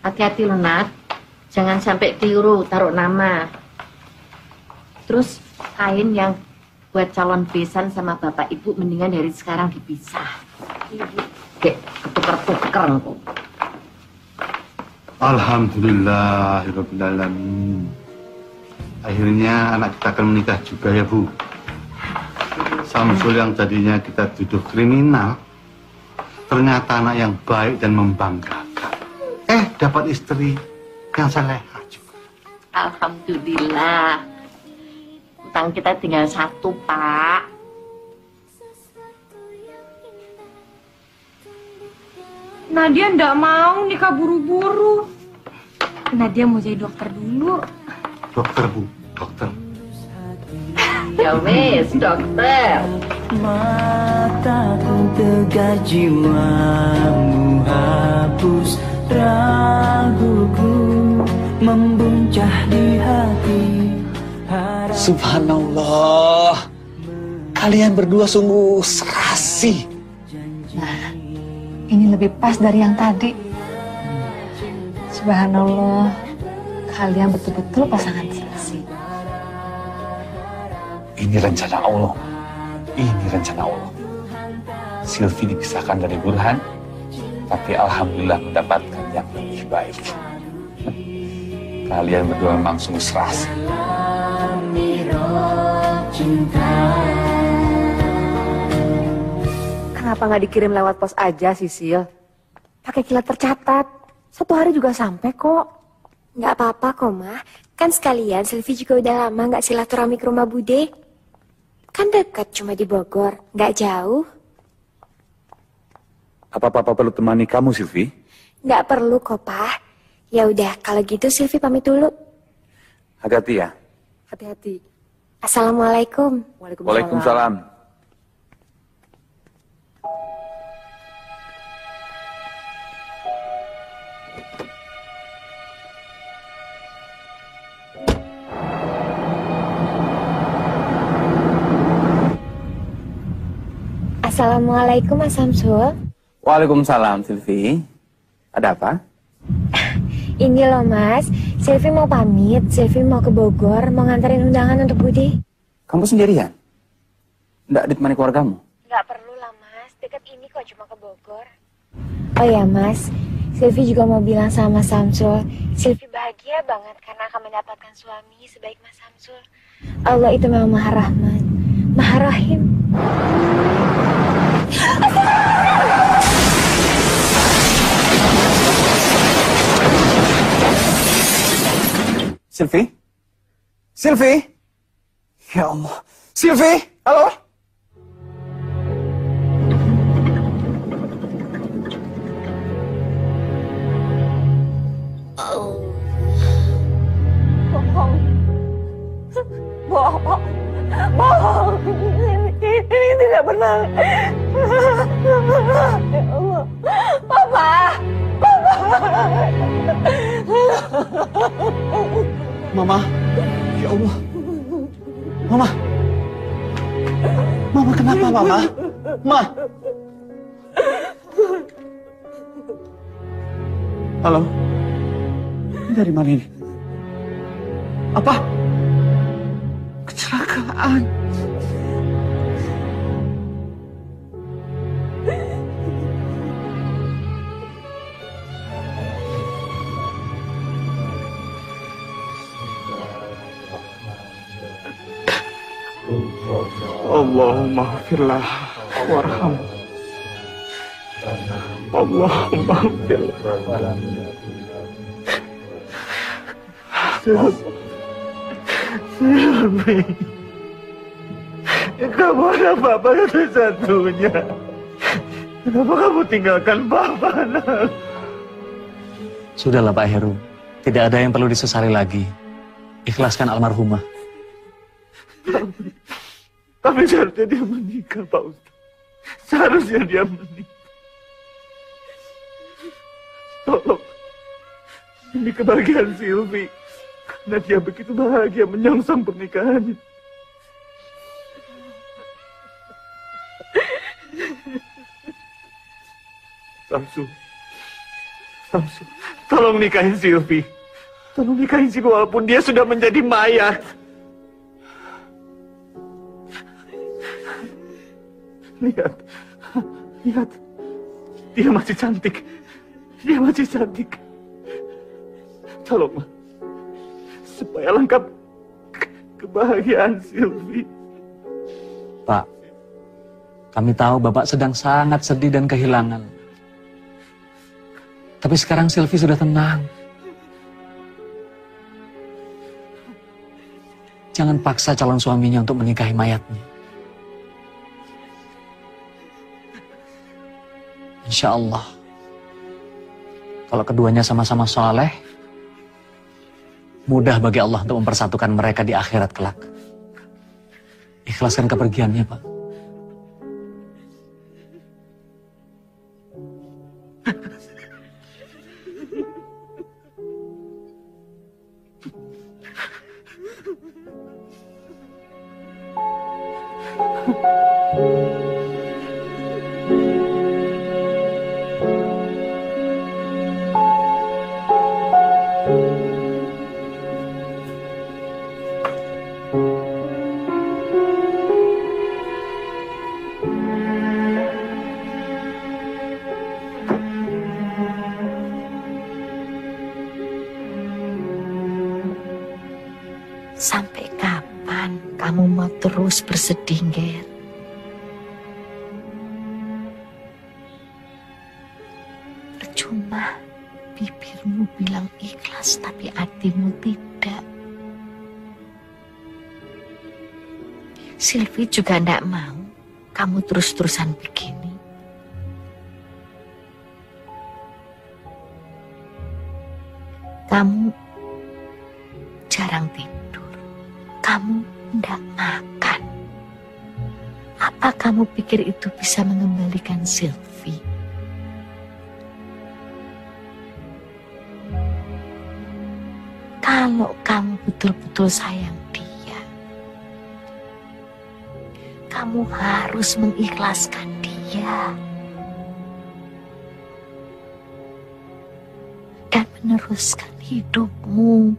Hati-hati loh, Nat. Jangan sampai tiru taruh nama. Terus kain yang buat calon besan sama bapak ibu mendingan dari sekarang dipisah. Kayak ketuker-tuker kok. Alhamdulillahirrabbilalamin. Akhirnya anak kita akan menikah juga ya, Bu. Samsul yang tadinya kita tuduh kriminal, ternyata anak yang baik dan membanggakan. Dapat istri yang salehah juga. Alhamdulillah. Utang kita tinggal 1, Pak. Nadia ndak mau nikah buru-buru. Nadia mau jadi dokter dulu. Dokter, Bu, dokter. Ya wes, dokter. Mataku tegar, jiwamu hapus raguku, membuncah di hati. Subhanallah, kalian berdua sungguh serasi. Nah, ini lebih pas dari yang tadi. Subhanallah, kalian betul-betul pasangan serasi. Ini rencana Allah. Ini rencana Allah. Silvi dipisahkan dari Burhan, tapi alhamdulillah mendapatkan yang lebih baik. Kalian berdua memang sungguh serasi. Kenapa nggak dikirim lewat pos aja, Sisil? Pakai kilat tercatat. 1 hari juga sampai kok. Nggak apa-apa kok, Ma. Kan sekalian Silvi juga udah lama nggak silaturahmi ke rumah Bude. Kan dekat, cuma di Bogor, nggak jauh. Apa Papa perlu temani kamu, Silvi? Nggak perlu kok, Pak. Ya udah, kalau gitu Silvi pamit dulu. Hati-hati ya. Hati-hati. Assalamualaikum. Waalaikumsalam. Assalamualaikum, Mas Samsul. Waalaikumsalam, Silvi. Ada apa? Ini loh, Mas. Silvi mau pamit. Silvi mau ke Bogor, mau nganterin undangan untuk Budi. Kamu sendirian? Nggak ditemani keluargamu? Nggak perlu lah, Mas. Dekat ini kok, cuma ke Bogor. Oh ya, Mas. Silvi juga mau bilang sama Mas Samsul. Silvi bahagia banget karena akan mendapatkan suami sebaik Mas Samsul. Allah itu memang Maha Rahman, Maha Rahim. Silvi? Silvi? Ya Allah. Silvi? Halo? Bohong. Bohong. Bohong. Ini tidak benar. Ya Allah. Papa. Papa. Mama. Ya Allah. Mama. Mama kenapa, Mama? Ma. Halo. Ini dari mana ini? Apa? Kecelakaan. Allahumma firlah warham. Allahumma firlah. Silvi, kamu ada Papa satu-satunya. Kenapa kamu tinggalkan Papa, nak? Sudahlah Pak Heru, tidak ada yang perlu disesali lagi. Ikhlaskan almarhumah. Tapi seharusnya dia menikah, Pak Ustaz. Seharusnya dia menikah. Tolong, demi kebahagiaan Silvi. Karena dia begitu bahagia menyongsong pernikahannya. Samsul, tolong nikahin Silvi. Tolong nikahin Silvi walaupun dia sudah menjadi mayat. Lihat, dia masih cantik. Dia masih cantik. Tolong, Ma. Supaya lengkap kebahagiaan Silvi. Pak, kami tahu Bapak sedang sangat sedih dan kehilangan. Tapi sekarang Silvi sudah tenang. Jangan paksa calon suaminya untuk menikahi mayatnya. Insya Allah, kalau keduanya sama-sama soleh, mudah bagi Allah untuk mempersatukan mereka di akhirat kelak. Ikhlaskan kepergiannya, Pak. Sampai kapan kamu mau terus bersedih, Ger? Percuma. bibirmu bilang ikhlas tapi hatimu tidak. Sylvie juga tidak mau kamu terus-terusan begini. Kamu jarang tidur, kamu tidak makan. Apa kamu pikir itu bisa mengembalikan Sylvie? Kalau kamu betul-betul sayang dia, kamu harus mengikhlaskan dia dan meneruskan hidupmu.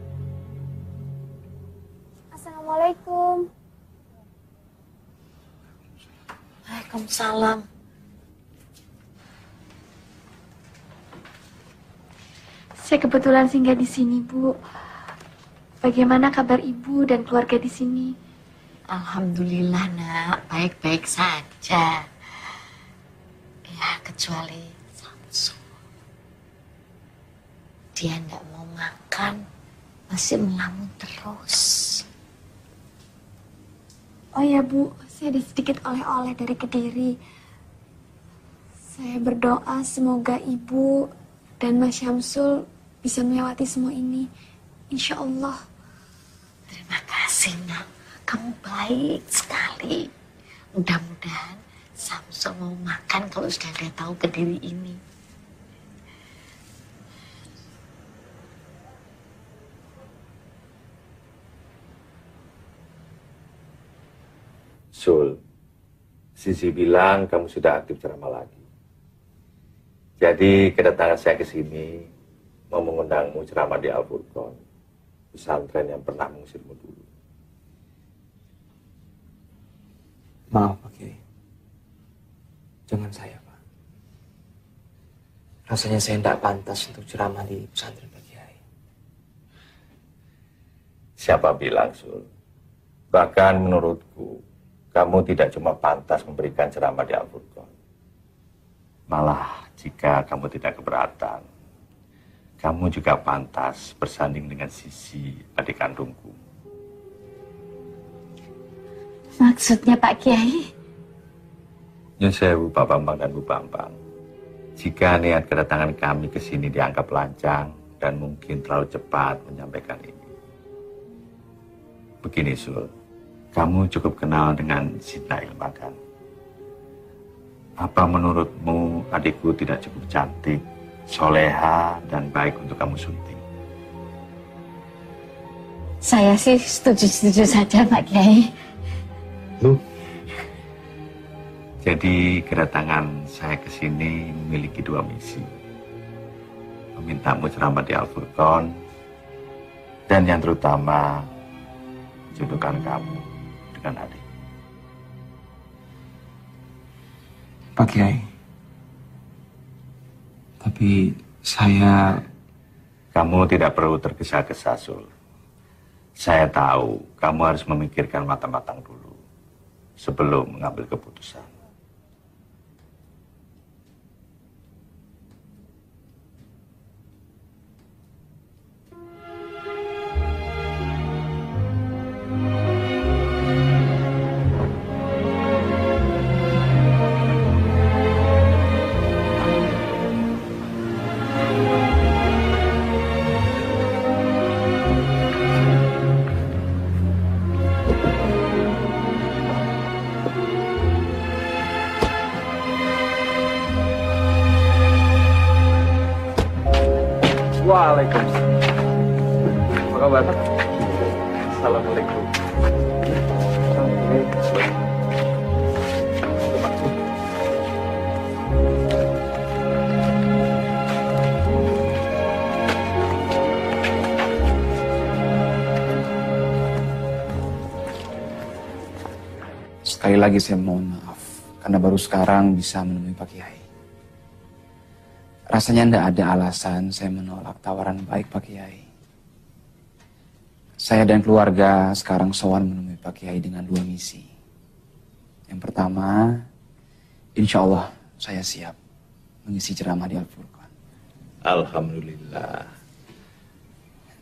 Assalamualaikum. Waalaikumsalam. Saya kebetulan singgah di sini, Bu. Bagaimana kabar Ibu dan keluarga di sini? Alhamdulillah, Nak. Baik-baik saja. Ya, kecuali Samsul. Dia tidak mau makan, masih melamun terus. Oh ya, Bu. Saya ada sedikit oleh-oleh dari Kediri. Saya berdoa semoga Ibu dan Mas Syamsul bisa melewati semua ini. Insya Allah. Terima kasih, Nak. Kamu baik sekali. Mudah-mudahan Samsul mau makan kalau sudah dia tahu Kediri ini. Sul, Sisi bilang kamu sudah aktif ceramah lagi. Jadi kedatangan saya ke sini mau mengundangmu ceramah di Al-Furqan, pesantren yang pernah mengusirmu dulu. Maaf, Pak Kiai. Jangan saya, Pak. Rasanya saya tidak pantas untuk ceramah di pesantren Pak Kiai. Siapa bilang, Sul? Bahkan menurutku, kamu tidak cuma pantas memberikan ceramah di Al-Furqan. Malah, jika kamu tidak keberatan, kamu juga pantas bersanding dengan Sisi, adik kandungku. Maksudnya Pak Kiai? Nyun sewu Pak Bambang dan Bu Bambang. Jika niat kedatangan kami ke sini dianggap lancang dan mungkin terlalu cepat menyampaikan ini. Begini, Sul. Kamu cukup kenal dengan Sita Ilma, kan? Apa menurutmu adikku tidak cukup cantik, soleha, dan baik untuk kamu sunting? Saya sih setuju-setuju saja, Pak Kiai. Jadi kedatangan saya ke sini memiliki dua misi. Memintamu ceramah di Al-Furqan, dan yang terutama jodohkan kamu dengan adik. Pak Kiai, tapi saya... Kamu tidak perlu tergesa-gesa, Sul. Saya tahu kamu harus memikirkan matang-matang dulu sebelum mengambil keputusan. Waalaikumsalam. Apa kabar? Assalamualaikum. Sekali lagi saya mohon maaf karena baru sekarang bisa menemui Pak Kiai. Rasanya tidak ada alasan saya menolak tawaran baik Pak Kiai. Saya dan keluarga sekarang sowan menemui Pak Kiai dengan dua misi. Yang pertama, insya Allah saya siap mengisi ceramah di Al-Furqan. Alhamdulillah.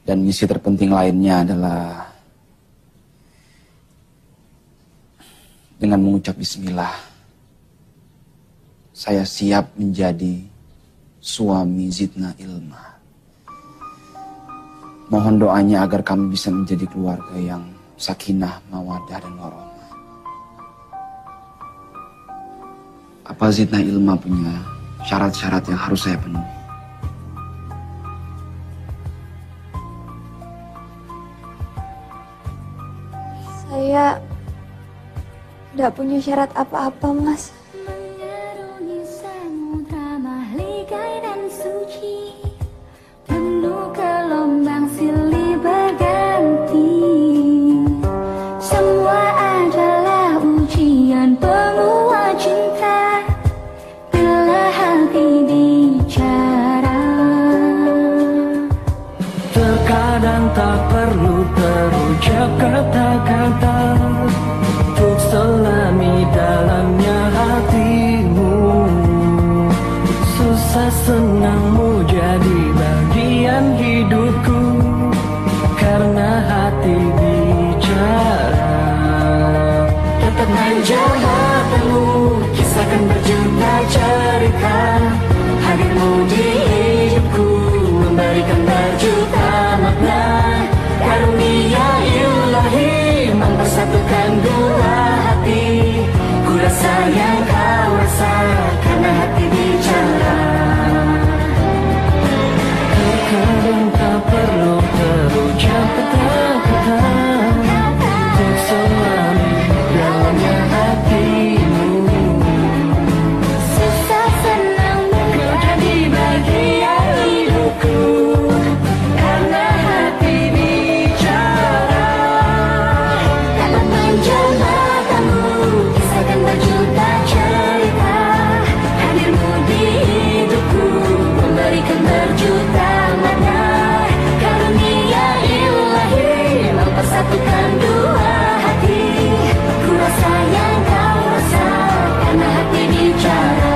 Dan misi terpenting lainnya adalah dengan mengucap bismillah, saya siap menjadi suami Zidna Ilma. Mohon doanya agar kami bisa menjadi keluarga yang sakinah, mawadah, dan warohmah. Apa Zidna Ilma punya syarat-syarat yang harus saya penuhi? Saya tidak punya syarat apa-apa, Mas. Penuh gelombang silih berganti, semua adalah ujian penguat cinta. Bila hati bicara, terkadang tak perlu terucap kata-kata untuk selami dalamnya hatimu. Susah senangmu jadi bagian hidupku, karena hati bicara. Tetap menjabatmu, kisahkan berjuta cerita. Hadirmu di hidupku, memberikan berjuta makna. Karunia ilahi mempersatukan dua hati. Ku rasa yang kau rasa, karena hati bicara. Terkadang tak perlu terucap kata-kata untuk selami dalamnya hatimu. susah senangmu kau jadi bagian hidupku, karena hati bicara. Dapat menjembatmu, kisahkan berjuta cerita. Hadirmu di hidupku, memberikan berjuta makna. Karunia ilahi mempersatukan dua hati. Ku rasa yang kau rasa, karena hati bicara.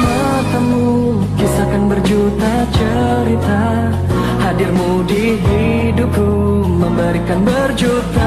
Matamu, kisahkan berjuta cerita. Hadirmu di hidupku, memberikan berjuta